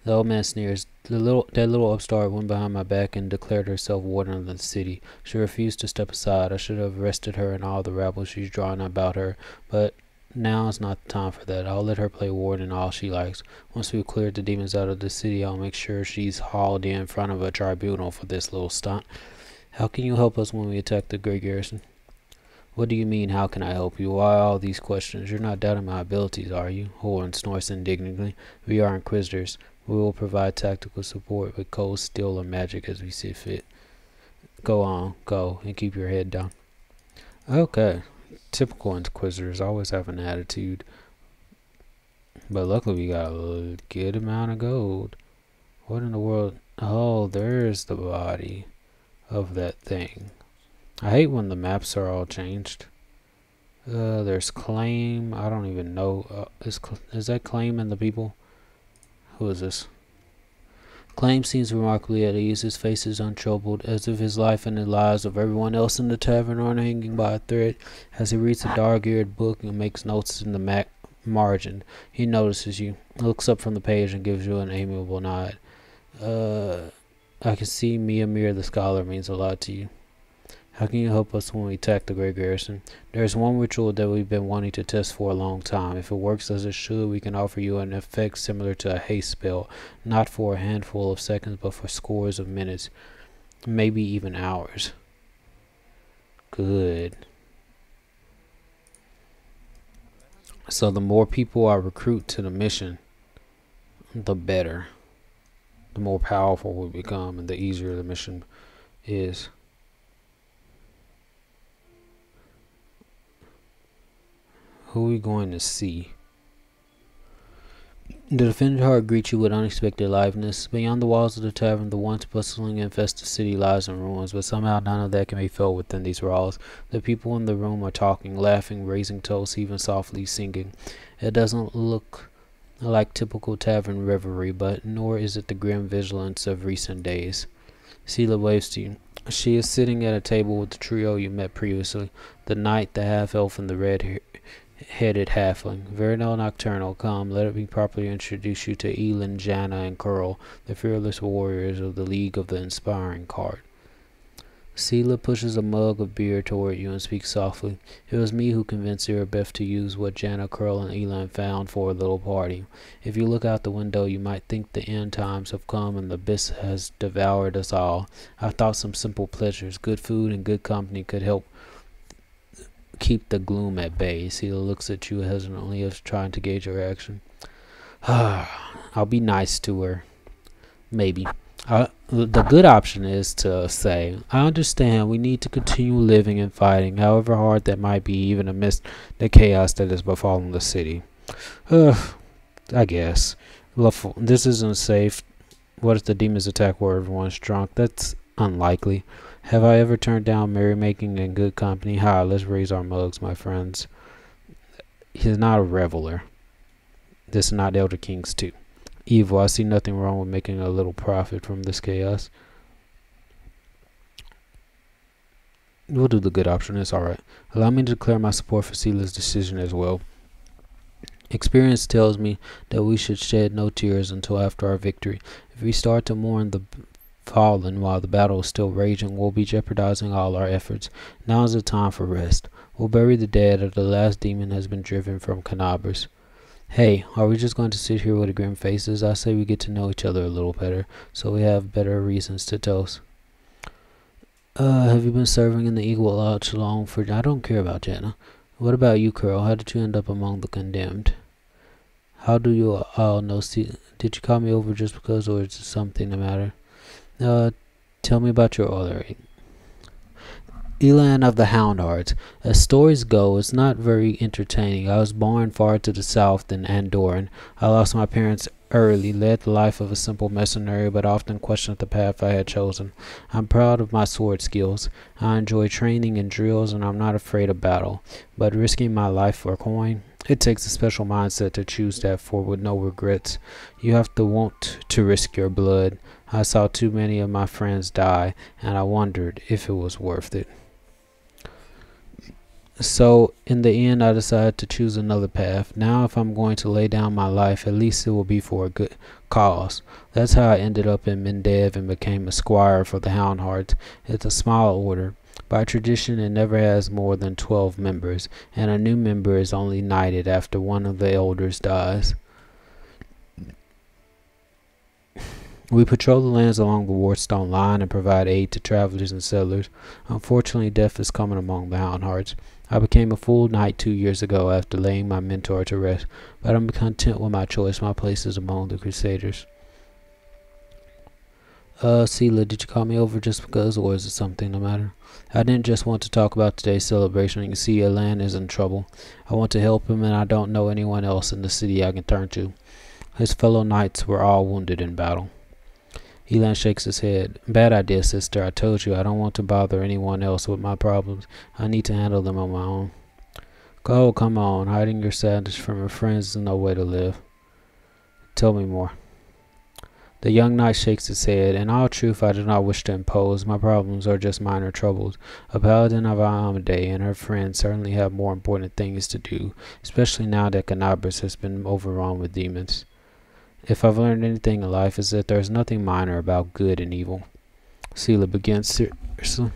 The old man sneers. That little upstart went behind my back and declared herself warden of the city. She refused to step aside. I should have arrested her and all the rabble she's drawn about her, but Now is not the time for that. I'll let her play warden all she likes. Once we've cleared the demons out of the city, I'll make sure she's hauled in front of a tribunal for this little stunt. How can you help us when we attack the great garrison? What do you mean, how can I help you? Why all these questions? You're not doubting my abilities, are you? Horn snorts indignantly. We are inquisitors. We will provide tactical support with cold steel or magic as we see fit. Go on, go, and keep your head down. Okay. Typical inquisitors always have an attitude. But luckily we got a good amount of gold. What in the world? Oh, there's the body of that thing. I hate when the maps are all changed. There's Claim. I don't even know. Is that Claim and the people? Who is this? Claim seems remarkably at ease. His face is untroubled, as if his life and the lives of everyone else in the tavern aren't hanging by a thread. As he reads a dog-eared book and makes notes in the margin, he notices you, looks up from the page, and gives you an amiable nod. I can see Miamir the scholar means a lot to you. How can you help us when we attack the great garrison? There's one ritual that we've been wanting to test for a long time. If it works as it should, we can offer you an effect similar to a haste spell, not for a handful of seconds, but for scores of minutes, maybe even hours. Good. So the more people I recruit to the mission, the better. The more powerful we become, and the easier the mission is. Who are we going to see? The defended heart greets you with unexpected liveliness. Beyond the walls of the tavern, the once bustling and festive city lies in ruins, but somehow none of that can be felt within these walls. The people in the room are talking, laughing, raising toasts, even softly singing. It doesn't look like typical tavern revelry, but nor is it the grim vigilance of recent days. Sela waves to you. She is sitting at a table with the trio you met previously, the knight, the half-elf, and the red-headed halfling. Varionel Nocturnal, come, let me properly introduce you to Elin, Janna, and Curl, the fearless warriors of the League of the Inspiring Card. Sela pushes a mug of beer toward you and speaks softly. It was me who convinced Irabeth to use what Janna, Curl, and Elin found for a little party. If you look out the window, you might think the end times have come and the abyss has devoured us all. I thought some simple pleasures, good food and good company, could help keep the gloom at bay. Sela looks at you hesitantly as trying to gauge her reaction. I'll be nice to her. Maybe. The good option is to say, I understand we need to continue living and fighting, however hard that might be, even amidst the chaos that is befalling the city. I guess. This isn't safe. What if the demons attack where everyone's drunk? That's unlikely. Have I ever turned down merrymaking and good company? Hi, let's raise our mugs, my friends. He's not a reveler. This is not Elder Kings 2. Evil, I see nothing wrong with making a little profit from this chaos. We'll do the good option, it's alright. Allow me to declare my support for Sela's decision as well. Experience tells me that we should shed no tears until after our victory. If we start to mourn the fallen while the battle is still raging, we'll be jeopardizing all our efforts. Now is the time for rest. We'll bury the dead after the last demon has been driven from Canabras. Hey, are we just going to sit here with grim faces? I say we get to know each other a little better, so we have better reasons to toast. Have you been serving in the Eagle Lodge long for... I don't care about Janna. What about you, Curl? How did you end up among the condemned? How do you all know... Did you call me over just because, or is it something the matter? Tell me about your other... Elan of the Houndhearts. As stories go, it's not very entertaining. I was born far to the south in Andoran. I lost my parents early, led the life of a simple mercenary, but often questioned the path I had chosen. I'm proud of my sword skills. I enjoy training and drills, and I'm not afraid of battle. But risking my life for coin? It takes a special mindset to choose that for with no regrets. You have to want to risk your blood. I saw too many of my friends die, and I wondered if it was worth it. So, in the end, I decided to choose another path. Now, if I'm going to lay down my life, at least it will be for a good cause. That's how I ended up in Mendev and became a squire for the Houndhearts. It's a small order, By tradition, it never has more than 12 members, and a new member is only knighted after one of the elders dies. We patrol the lands along the Warstone line and provide aid to travelers and settlers. Unfortunately, death is common among the Houndhearts. I became a full knight 2 years ago after laying my mentor to rest, but I'm content with my choice. My place is among the Crusaders. Sela, did you call me over just because, or is it something the matter? I didn't just want to talk about today's celebration. You see, Elan is in trouble. I want to help him, and I don't know anyone else in the city I can turn to. His fellow knights were all wounded in battle. Elan shakes his head. Bad idea, sister. I told you I don't want to bother anyone else with my problems. I need to handle them on my own. Oh, come on. Hiding your sadness from your friends is no way to live. Tell me more. The young knight shakes his head. In all truth, I do not wish to impose. My problems are just minor troubles. A paladin of Alameda and her friends certainly have more important things to do, especially now that Canabras has been overrun with demons. If I've learned anything in life, is that there is nothing minor about good and evil. Sela begins seriously,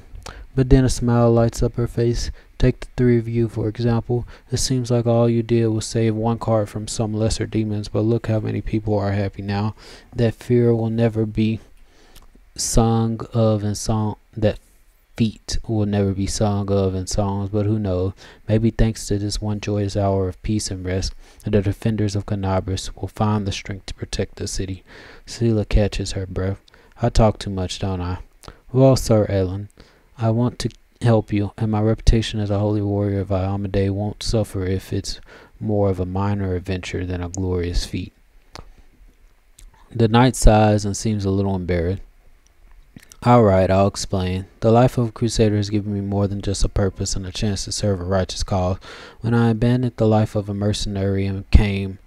but then a smile lights up her face. Take the three of you, for example. It seems like all you did was save one cart from some lesser demons, but look how many people are happy now. That fear will never be sung of in song. That feat will never be sung of in songs, but who knows? Maybe thanks to this one joyous hour of peace and rest, the defenders of Canabras will find the strength to protect the city. Sela catches her breath. I talk too much, don't I? Well, Sir Elan, I want to help you, and my reputation as a holy warrior of Alameda won't suffer if it's more of a minor adventure than a glorious feat. The knight sighs and seems a little embarrassed. Alright, I'll explain. The life of a crusader has given me more than just a purpose and a chance to serve a righteous cause. When I abandoned the life of a mercenary and came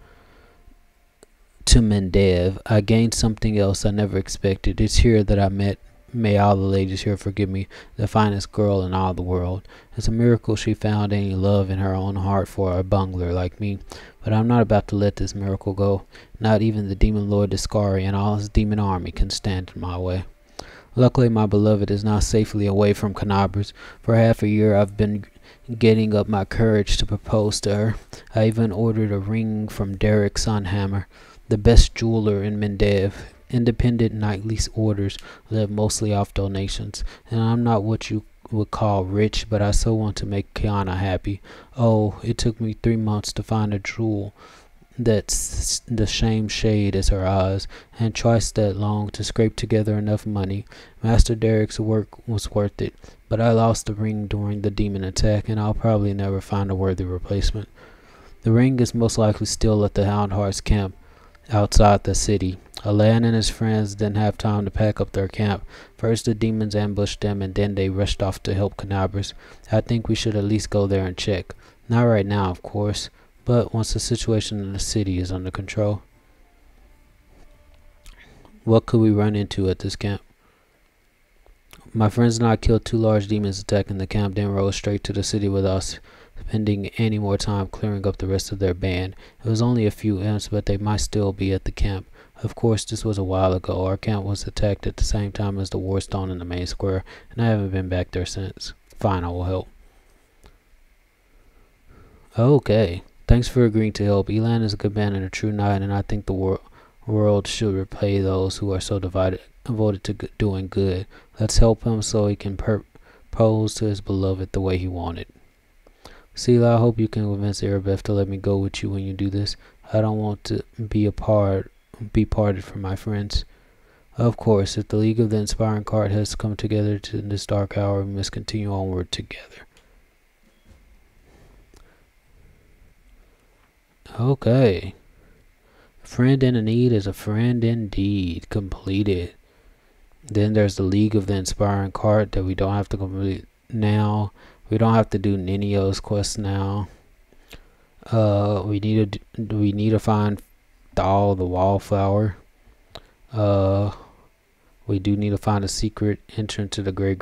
to Mendev, I gained something else I never expected. It's here that I met, may all the ladies here forgive me, the finest girl in all the world. It's a miracle she found any love in her own heart for a bungler like me. But I'm not about to let this miracle go. Not even the demon lord Discari and all his demon army can stand in my way. Luckily, my beloved is now safely away from Canabras. For half a year, I've been getting up my courage to propose to her. I even ordered a ring from Derek Sunhammer, the best jeweler in Mendev. Independent knightly orders live mostly off donations, and I'm not what you would call rich, but I so want to make Kiana happy. Oh, it took me 3 months to find a jewel that's the same shade as her eyes, and twice that long to scrape together enough money. Master Derek's work was worth it, but I lost the ring during the demon attack, and I'll probably never find a worthy replacement. The ring is most likely still at the Houndhearts camp outside the city. Alan and his friends didn't have time to pack up their camp. First the demons ambushed them, and then they rushed off to help Canabras. I think we should at least go there and check. Not right now, of course, but once the situation in the city is under control. What could we run into at this camp? My friends and I killed 2 large demons attacking the camp, then rode straight to the city without spending any more time clearing up the rest of their band. It was only a few imps, but they might still be at the camp. Of course, this was a while ago. Our camp was attacked at the same time as the Warstone in the main square, and I haven't been back there since. Fine, I will help. Okay. Thanks for agreeing to help. Elan is a good man and a true knight, and I think the world should repay those who are so devoted to doing good. Let's help him so he can propose to his beloved the way he wanted. Sela, I hope you can convince Arabeth to let me go with you when you do this. I don't want to be parted from my friends. Of course, if the League of the Inspiring Cart has come together to this dark hour, we must continue onward together. Okay. Friend in a need is a friend indeed. Completed. Then there's the League of the Inspiring Cart that we don't have to complete now. We don't have to do Ninio's quest now. We need to find Thal the Wallflower. We do need to find a secret entrance to the Great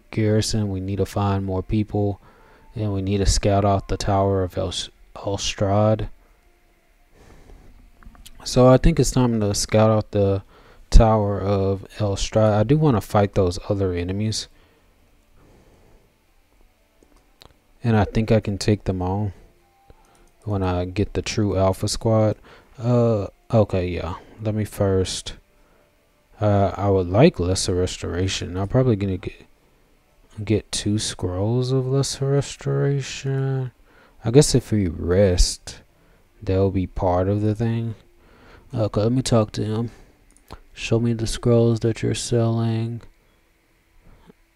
Garrison. We need to find more people, and we need to scout out the Tower of Elstrad. So I think it's time to scout out the Tower of Elstrad. I do want to fight those other enemies. and I think I can take them on when I get the true Alpha Squad. Okay, yeah. Let me first. I would like Lesser Restoration. I'm probably gonna get 2 scrolls of Lesser Restoration. I guess if we rest, that'll be part of the thing. Okay, let me talk to him. Show me the scrolls that you're selling,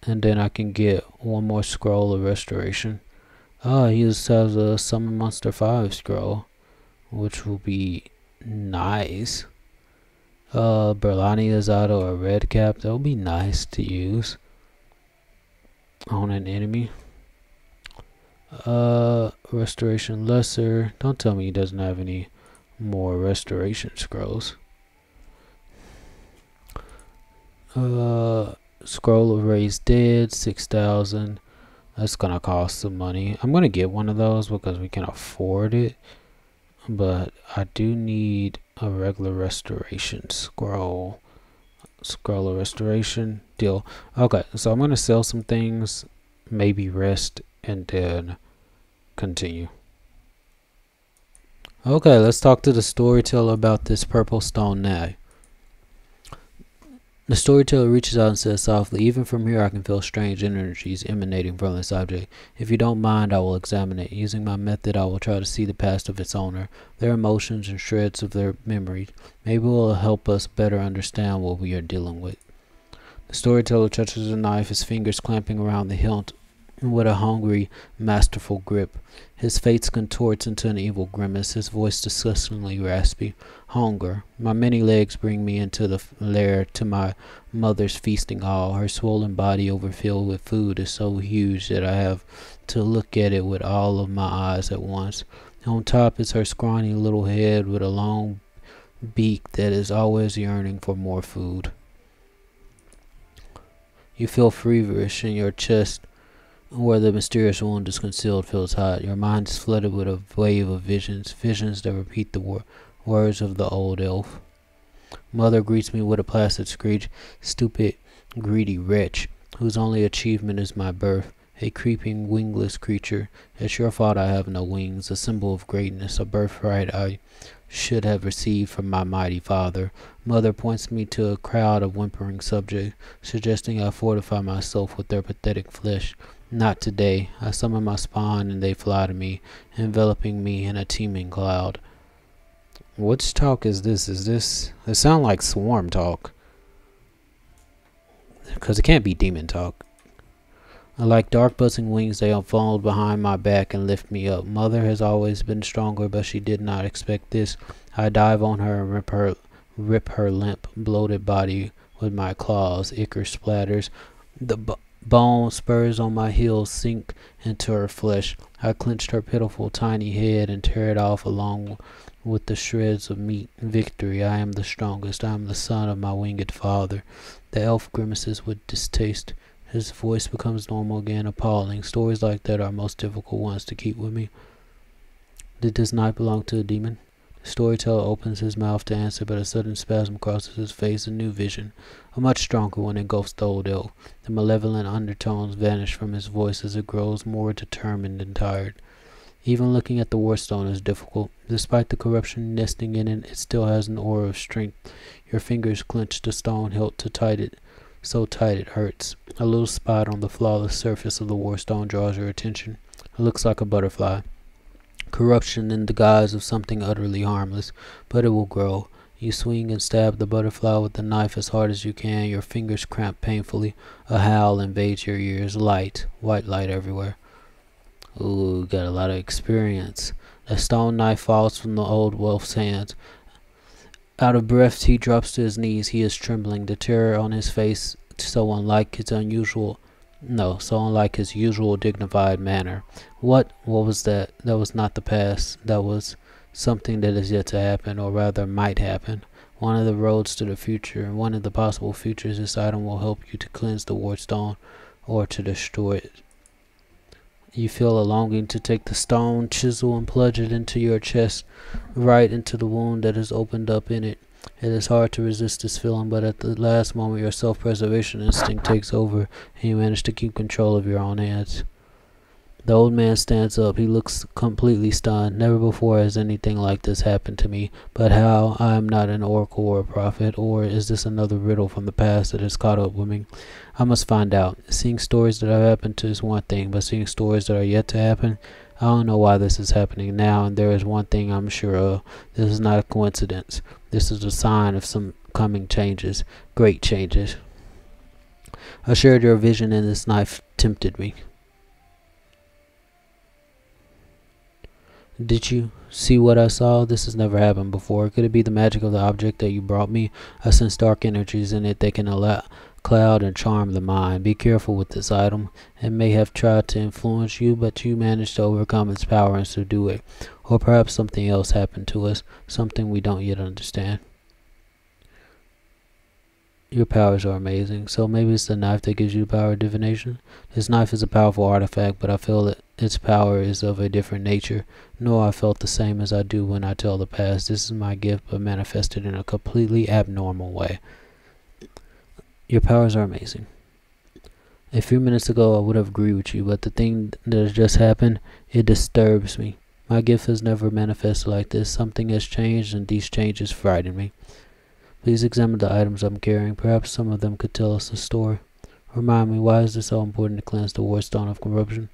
and then I can get 1 more scroll of restoration. He just has a Summon Monster 5 scroll, which will be nice. Berlania's auto or red cap, that would be nice to use on an enemy. Restoration lesser. Don't tell me he doesn't have any more restoration scrolls. Scroll of Raised Dead, 6,000. That's gonna cost some money. I'm gonna get one of those because we can afford it, but I do need a regular restoration scroll. Scroll of restoration, deal. Okay, so I'm gonna sell some things, maybe rest, and then continue. Okay, let's talk to the storyteller about this purple stone now. The storyteller reaches out and says softly, "Even from here I can feel strange energies emanating from this object. If you don't mind, I will examine it. Using my method, I will try to see the past of its owner, their emotions and shreds of their memory. Maybe it will help us better understand what we are dealing with." The storyteller touches the knife, his fingers clamping around the hilt with a hungry, masterful grip. His face contorts into an evil grimace, his voice disgustingly raspy. "Hunger. My many legs bring me into the lair to my mother's feasting hall. Her swollen body overfilled with food is so huge that I have to look at it with all of my eyes at once. On top is her scrawny little head with a long beak that is always yearning for more food. You feel feverish in your chest, where the mysterious wound is concealed feels hot. Your mind is flooded with a wave of visions that repeat the words of the old elf. Mother greets me with a placid screech. Stupid, greedy wretch, whose only achievement is my birth. A creeping, wingless creature. It's your fault I have no wings, a symbol of greatness, a birthright I should have received from my mighty father. Mother points me to a crowd of whimpering subjects, suggesting I fortify myself with their pathetic flesh. Not today. I summon my spawn and they fly to me, enveloping me in a teeming cloud. Which talk is this? It sounds like swarm talk. Because it can't be demon talk. Like dark buzzing wings, they unfold behind my back and lift me up. Mother has always been stronger, but she did not expect this. I dive on her and rip her limp, bloated body with my claws. Ichor splatters. The bone spurs on my heels sink into her flesh. I clenched her pitiful tiny head and tear it off along with the shreds of meat. Victory, I am the strongest. I am the son of my winged father. The elf grimaces with distaste. His voice becomes normal again, appalling. Stories like that are most difficult ones to keep with me. Did this knife belong to a demon? The storyteller opens his mouth to answer, but a sudden spasm crosses his face. A new vision, a much stronger one, engulfs the old elf. The malevolent undertones vanish from his voice as it grows more determined and tired. Even looking at the warstone is difficult. Despite the corruption nesting in it, it still has an aura of strength. Your fingers clench the stone hilt so tight it hurts. A little spot on the flawless surface of the warstone draws your attention. It looks like a butterfly. Corruption in the guise of something utterly harmless, but it will grow. You swing and stab the butterfly with the knife as hard as you can. Your fingers cramp painfully. A howl invades your ears. Light, white light everywhere. Ooh, got a lot of experience. The stone knife falls from the old wolf's hands. Out of breath, he drops to his knees. He is trembling, the terror on his face so unlike his usual dignified manner. What was that? That was not the past. That was something that is yet to happen, or rather might happen. One of the roads to the future, and one of the possible futures. This item will help you to cleanse the wardstone or to destroy it. You feel a longing to take the stone, chisel, and plunge it into your chest, right into the wound that is opened up in it. It is hard to resist this feeling, but at the last moment your self-preservation instinct takes over, and you manage to keep control of your own hands. The old man stands up. He looks completely stunned. Never before has anything like this happened to me. But how? I am not an oracle or a prophet. Or is this another riddle from the past that has caught up with me? I must find out. Seeing stories that have happened to is one thing, but seeing stories that are yet to happen, I don't know why this is happening now, and there is one thing I'm sure of. This is not a coincidence. This is a sign of some coming changes. Great changes. I shared your vision, and this knife tempted me. Did you see what I saw? This has never happened before. Could it be the magic of the object that you brought me? I sense dark energies in it that can cloud and charm the mind. Be careful with this item. It may have tried to influence you, but you managed to overcome its power and subdue it. Or perhaps something else happened to us, something we don't yet understand. Your powers are amazing. So maybe it's the knife that gives you the power of divination? This knife is a powerful artifact, but I feel that its power is of a different nature. No, I felt the same as I do when I tell the past. This is my gift, but manifested in a completely abnormal way. Your powers are amazing. A few minutes ago, I would have agreed with you, but the thing that has just happened, it disturbs me. My gift has never manifested like this. Something has changed, and these changes frighten me. Please examine the items I'm carrying. Perhaps some of them could tell us a story. Remind me, why is it so important to cleanse the Warstone of corruption?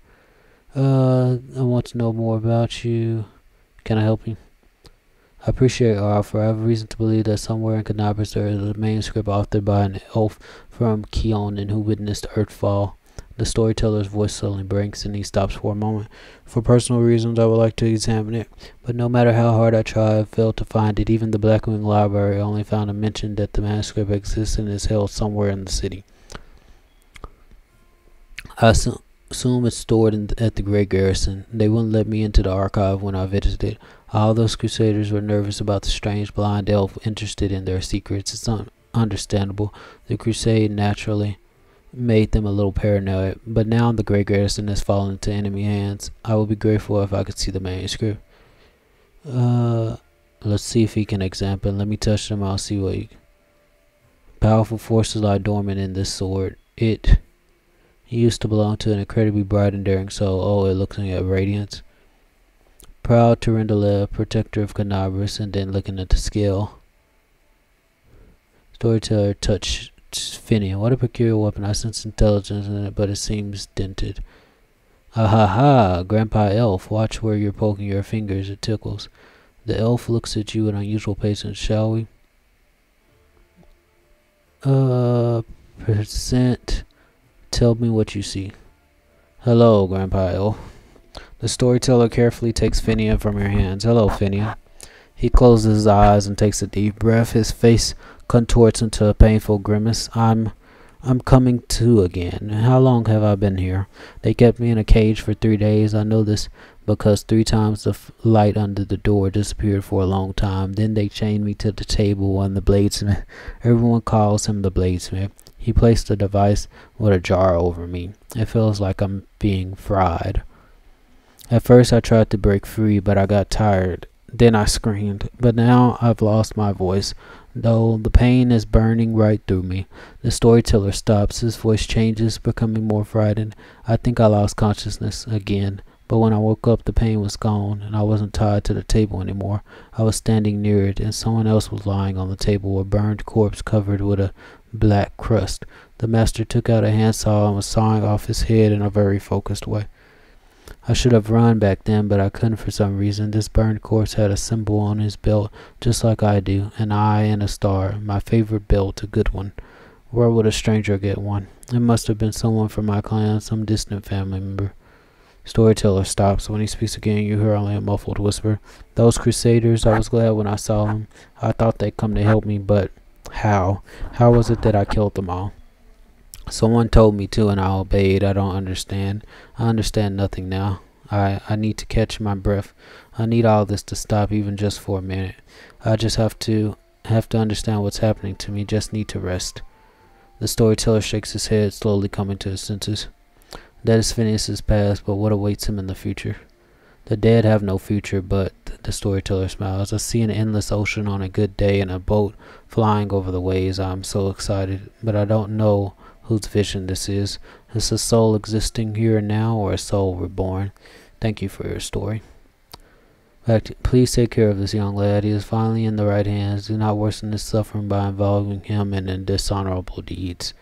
I want to know more about you. Can I help you? I appreciate your offer. I have a reason to believe that somewhere in Canabras there is a manuscript authored by an elf from Keonan who witnessed Earthfall. The storyteller's voice suddenly breaks and he stops for a moment. For personal reasons, I would like to examine it, but no matter how hard I try, I failed to find it. Even the Blackwing Library only found a mention that the manuscript exists and is held somewhere in the city. I assume it's stored at the Great Garrison. They wouldn't let me into the archive when I visited. All those crusaders were nervous about the strange blind elf interested in their secrets. It's understandable. The crusade naturally made them a little paranoid, but now the Great Garrison has fallen into enemy hands. I would be grateful if I could see the manuscript. Let's see if he can examine. Let me touch them. I'll see what powerful forces lie dormant in this sword. It used to belong to an incredibly bright and daring soul. Oh, it looks at radiance. Proud Turindalev, protector of Canabras, and then looking at the scale. Storyteller touch Finian. What a peculiar weapon. I sense intelligence in it, but it seems dented. Ah ha ha, Grandpa Elf, watch where you're poking your fingers. It tickles. The elf looks at you with unusual patience. Shall we? Present. Tell me what you see. Hello, Grandpa Elf. The storyteller carefully takes Finian from your hands. Hello, Finian. He closes his eyes and takes a deep breath. His face contorts into a painful grimace. I'm coming to again. How long have I been here? They kept me in a cage for 3 days. I know this because 3 times the light under the door disappeared for a long time. Then they chained me to the table and the bladesmith. Everyone calls him the bladesmith. He placed a device with a jar over me. It feels like I'm being fried. At first I tried to break free, but I got tired. Then I screamed, but now I've lost my voice, though the pain is burning right through me. The storyteller stops. His voice changes, becoming more frightened. I think I lost consciousness again, but when I woke up, the pain was gone, and I wasn't tied to the table anymore. I was standing near it, and someone else was lying on the table, a burned corpse covered with a black crust. The master took out a handsaw and was sawing off his head in a very focused way. I should have run back then, but I couldn't for some reason. This burned corpse had a symbol on his belt, just like I do, an eye and a star. My favorite belt, a good one. Where would a stranger get one? It must have been someone from my clan, some distant family member. Storyteller stops. When he speaks again, you hear only a muffled whisper. Those crusaders, I was glad when I saw them. I thought they'd come to help me, but how? How was it that I killed them all? Someone told me to, and I obeyed. I don't understand. I understand nothing now. I need to catch my breath. I need all this to stop, even just for a minute. I just have to understand what's happening to me. Just need to rest. The storyteller shakes his head, slowly coming to his senses. That is Phineas's past, but what awaits him in the future? The dead have no future, but the storyteller smiles. I see an endless ocean on a good day and a boat flying over the waves. I'm so excited, but I don't know whose vision this is. Is a soul existing here and now, or a soul reborn? Thank you for your story. Please take care of this young lad. He is finally in the right hands. Do not worsen his suffering by involving him in dishonorable deeds.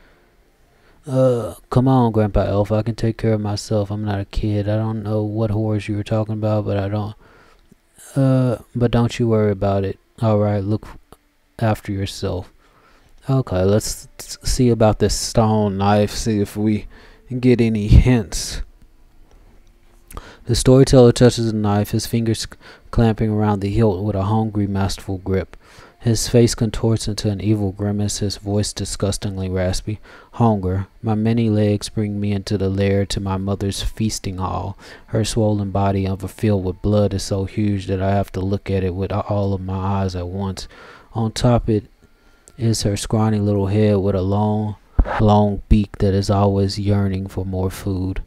Come on, Grandpa Elf. I can take care of myself. I'm not a kid. I don't know what horrors you were talking about, but but don't you worry about it. Alright, look after yourself. Okay, let's see about this stone knife, see if we get any hints. The storyteller touches the knife, his fingers clamping around the hilt with a hungry, masterful grip. His face contorts into an evil grimace, his voice disgustingly raspy. Hunger. My many legs bring me into the lair to my mother's feasting hall. Her swollen body, overfilled with blood, is so huge that I have to look at it with all of my eyes at once. On top it is her scrawny little head with a long beak that is always yearning for more food.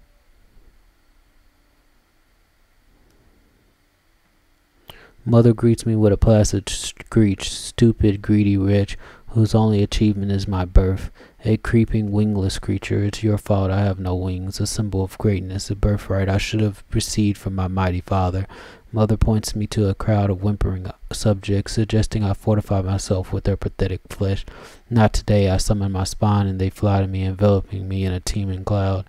Mother greets me with a placid screech, stupid, greedy wretch, whose only achievement is my birth. A creeping, wingless creature, it's your fault I have no wings, a symbol of greatness, a birthright I should have received from my mighty father. Mother points me to a crowd of whimpering subjects, suggesting I fortify myself with their pathetic flesh. Not today. I summon my spawn, and they fly to me, enveloping me in a teeming cloud.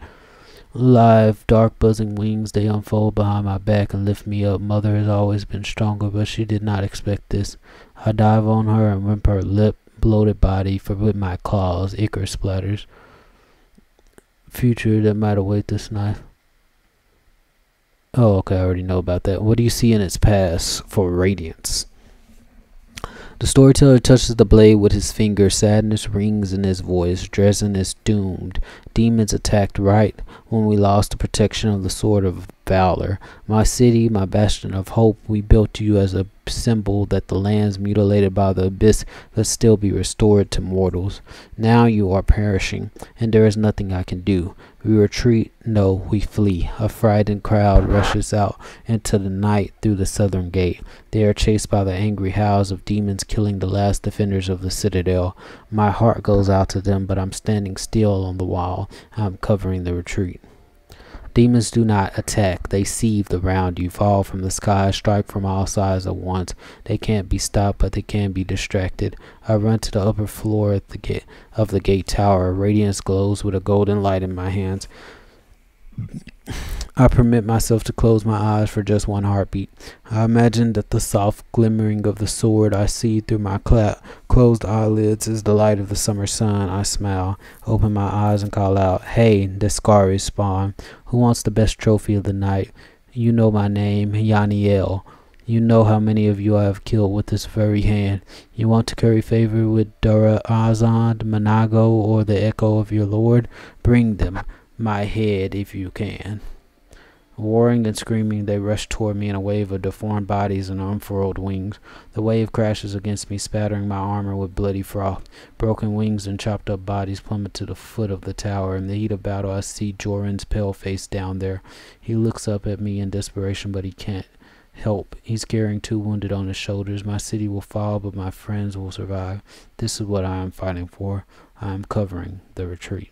Live, dark, buzzing wings, they unfold behind my back and lift me up. Mother has always been stronger, but she did not expect this. I dive on her and rip her bloated body with my claws. Ichor splatters. Future that might await this knife. Oh, okay, I already know about that. What do you see in its past for radiance? The storyteller touches the blade with his finger. Sadness rings in his voice. Dresden is doomed. Demons attacked right when we lost the protection of the sword of valor. My city, my bastion of hope, we built you as a symbol that the lands mutilated by the abyss could still be restored to mortals. Now you are perishing, and there is nothing I can do. We retreat, no, we flee. A frightened crowd rushes out into the night through the southern gate. They are chased by the angry howls of demons killing the last defenders of the citadel. My heart goes out to them, but I'm standing still on the wall. I'm covering the retreat. Demons do not attack. They seethe around you, fall from the sky, strike from all sides at once. They can't be stopped, but they can be distracted. I run to the upper floor at the gate tower. Radiance glows with a golden light in my hands. I permit myself to close my eyes for just one heartbeat. I imagine that the soft glimmering of the sword I see through my closed eyelids is the light of the summer sun. I smile, open my eyes and call out, "Hey, Descari's spawn. Who wants the best trophy of the night? You know my name, Yaniel. You know how many of you I have killed with this very hand. You want to curry favor with Dura Azand, Manago, or the echo of your lord? Bring them my head if you can." Roaring and screaming, they rush toward me in a wave of deformed bodies and unfurled wings. The wave crashes against me, spattering my armor with bloody froth. Broken wings and chopped up bodies plummet to the foot of the tower. In the heat of battle, I see Joran's pale face down there. He looks up at me in desperation, but he can't help. He's carrying two wounded on his shoulders. My city will fall, but my friends will survive. This is what I am fighting for. I am covering the retreat.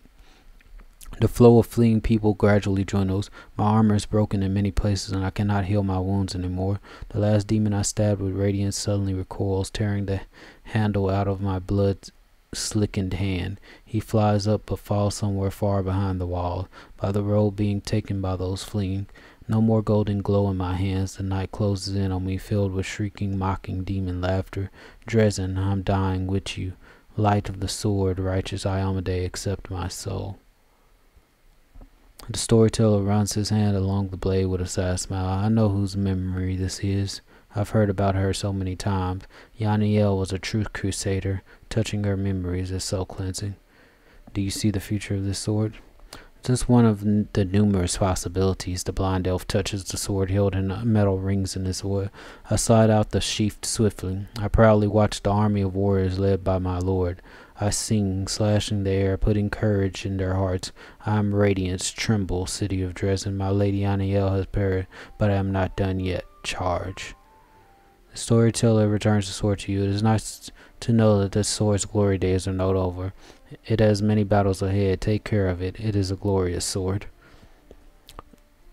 The flow of fleeing people gradually dwindles. My armor is broken in many places, and I cannot heal my wounds anymore. The last demon I stabbed with radiance suddenly recoils, tearing the handle out of my blood-slickened hand. He flies up, but falls somewhere far behind the wall, by the road being taken by those fleeing. No more golden glow in my hands. The night closes in on me, filled with shrieking, mocking demon laughter. Dresden, I'm dying with you. Light of the sword, righteous Iomade, accept my soul. The storyteller runs his hand along the blade with a sad smile. I know whose memory this is. I've heard about her so many times. Yaniel was a true crusader. Touching her memories is so cleansing. Do you see the future of this sword? Just one of the numerous possibilities. The blind elf touches the sword held in metal rings in his wood. I slide out the sheath swiftly. I proudly watch the army of warriors led by my lord. I sing, slashing the air, putting courage in their hearts. I am radiance, tremble, city of Dresden. My lady Aniel has perished, but I am not done yet. Charge. The storyteller returns the sword to you. It is nice to know that this sword's glory days are not over. It has many battles ahead. Take care of it. It is a glorious sword.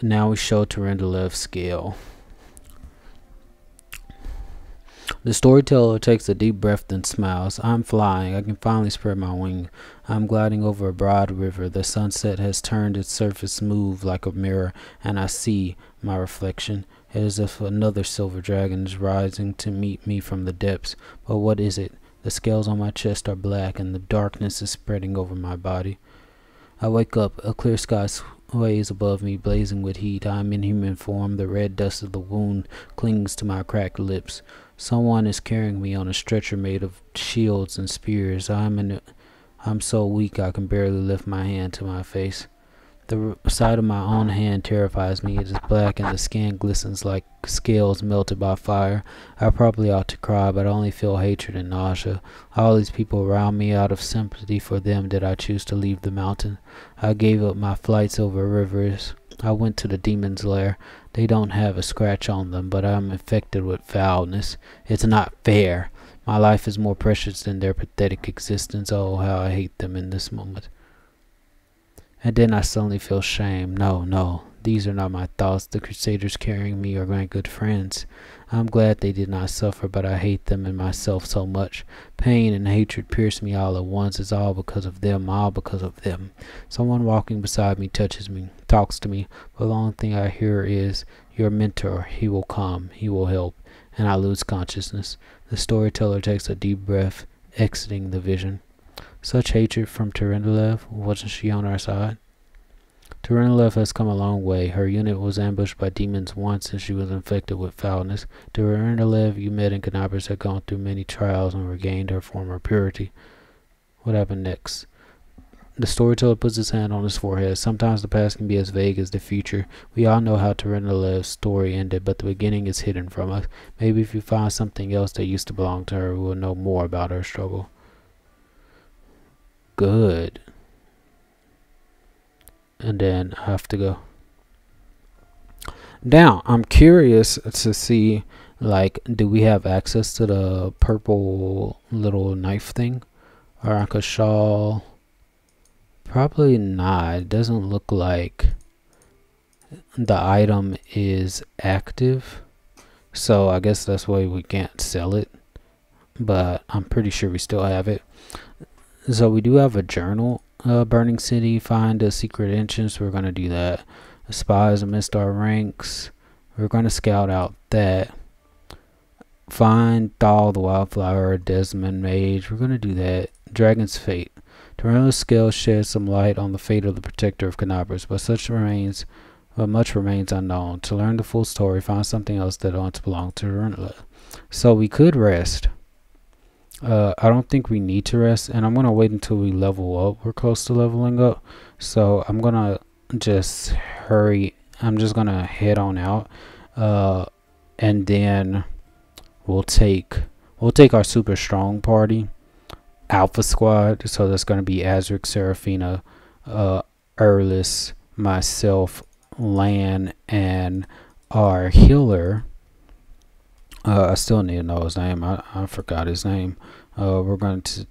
Now we show Tyrendalev's skill. The storyteller takes a deep breath and smiles. I'm flying. I can finally spread my wings. I'm gliding over a broad river. The sunset has turned its surface smooth like a mirror, and I see my reflection. It is as if another silver dragon is rising to meet me from the depths. But what is it? The scales on my chest are black, and the darkness is spreading over my body. I wake up. A clear sky sways above me, blazing with heat. I am in human form. The red dust of the wound clings to my cracked lips. Someone is carrying me on a stretcher made of shields and spears. I'm so weak I can barely lift my hand to my face. The sight of my own hand terrifies me. It is black and the skin glistens like scales melted by fire. I probably ought to cry, but I only feel hatred and nausea. All these people around me, out of sympathy for them did I choose to leave the mountain. I gave up my flights over rivers. I went to the demon's lair. They don't have a scratch on them, but I am infected with foulness. It's not fair. My life is more precious than their pathetic existence. Oh, how I hate them in this moment. And then I suddenly feel shame. No, these are not my thoughts. The Crusaders carrying me are my good friends. I'm glad they did not suffer, but I hate them and myself so much. Pain and hatred pierce me all at once. It's all because of them, all because of them. Someone walking beside me touches me, talks to me, but the only thing I hear is, your mentor, he will come, he will help, and I lose consciousness. The storyteller takes a deep breath, exiting the vision. Such hatred from Tyrendalev. Wasn't she on our side? Tyrendalev has come a long way. Her unit was ambushed by demons once and she was infected with foulness. Tyrendalev you met in Canabras had gone through many trials and regained her former purity. What happened next? The storyteller puts his hand on his forehead. Sometimes the past can be as vague as the future. We all know how Tyrendalev's story ended, but the beginning is hidden from us. Maybe if you find something else that used to belong to her, we will know more about her struggle. Good. And then I have to go. Now, I'm curious to see, like, do we have access to the purple little knife thing? Or like a shawl? Probably not. It doesn't look like the item is active. So I guess that's why we can't sell it. But I'm pretty sure we still have it. So we do have a journal. Burning City, find a secret entrance. We're going to do that. The spies amidst our ranks. We're going to scout out that. Find Thal the Wildflower, Desmond Mage. We're going to do that. Dragon's Fate. Tyrendalev's scale sheds some light on the fate of the protector of Canabras, but much remains unknown. To learn the full story, find something else that once belonged to Varionel. So we could rest. I don't think we need to rest, and I'm gonna wait until we level up. We're close to leveling up, so I'm gonna just hurry. I'm just gonna head on out, and then we'll take our super strong party, Alpha Squad. So that's gonna be Azric, Seraphina, Erlis, myself, Lan, and our healer. I still need to know his name. I forgot his name. We're going to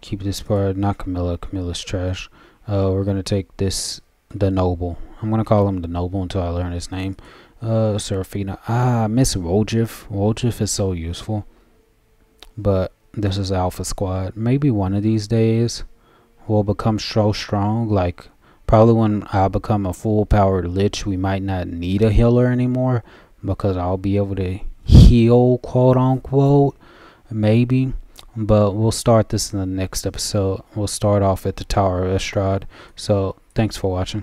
keep this part, not Camilla. Camilla's trash. We're going to take the Noble. I'm going to call him the Noble until I learn his name. Seraphina. I miss Wojif. Wojif is so useful. But this is Alpha Squad. Maybe one of these days we'll become so strong. Like, probably when I become a full-powered Lich, we might not need a healer anymore. Because I'll be able to heal, quote unquote, maybe. But we'll start this in the next episode. We'll start off at the Tower of Estrad. So thanks for watching.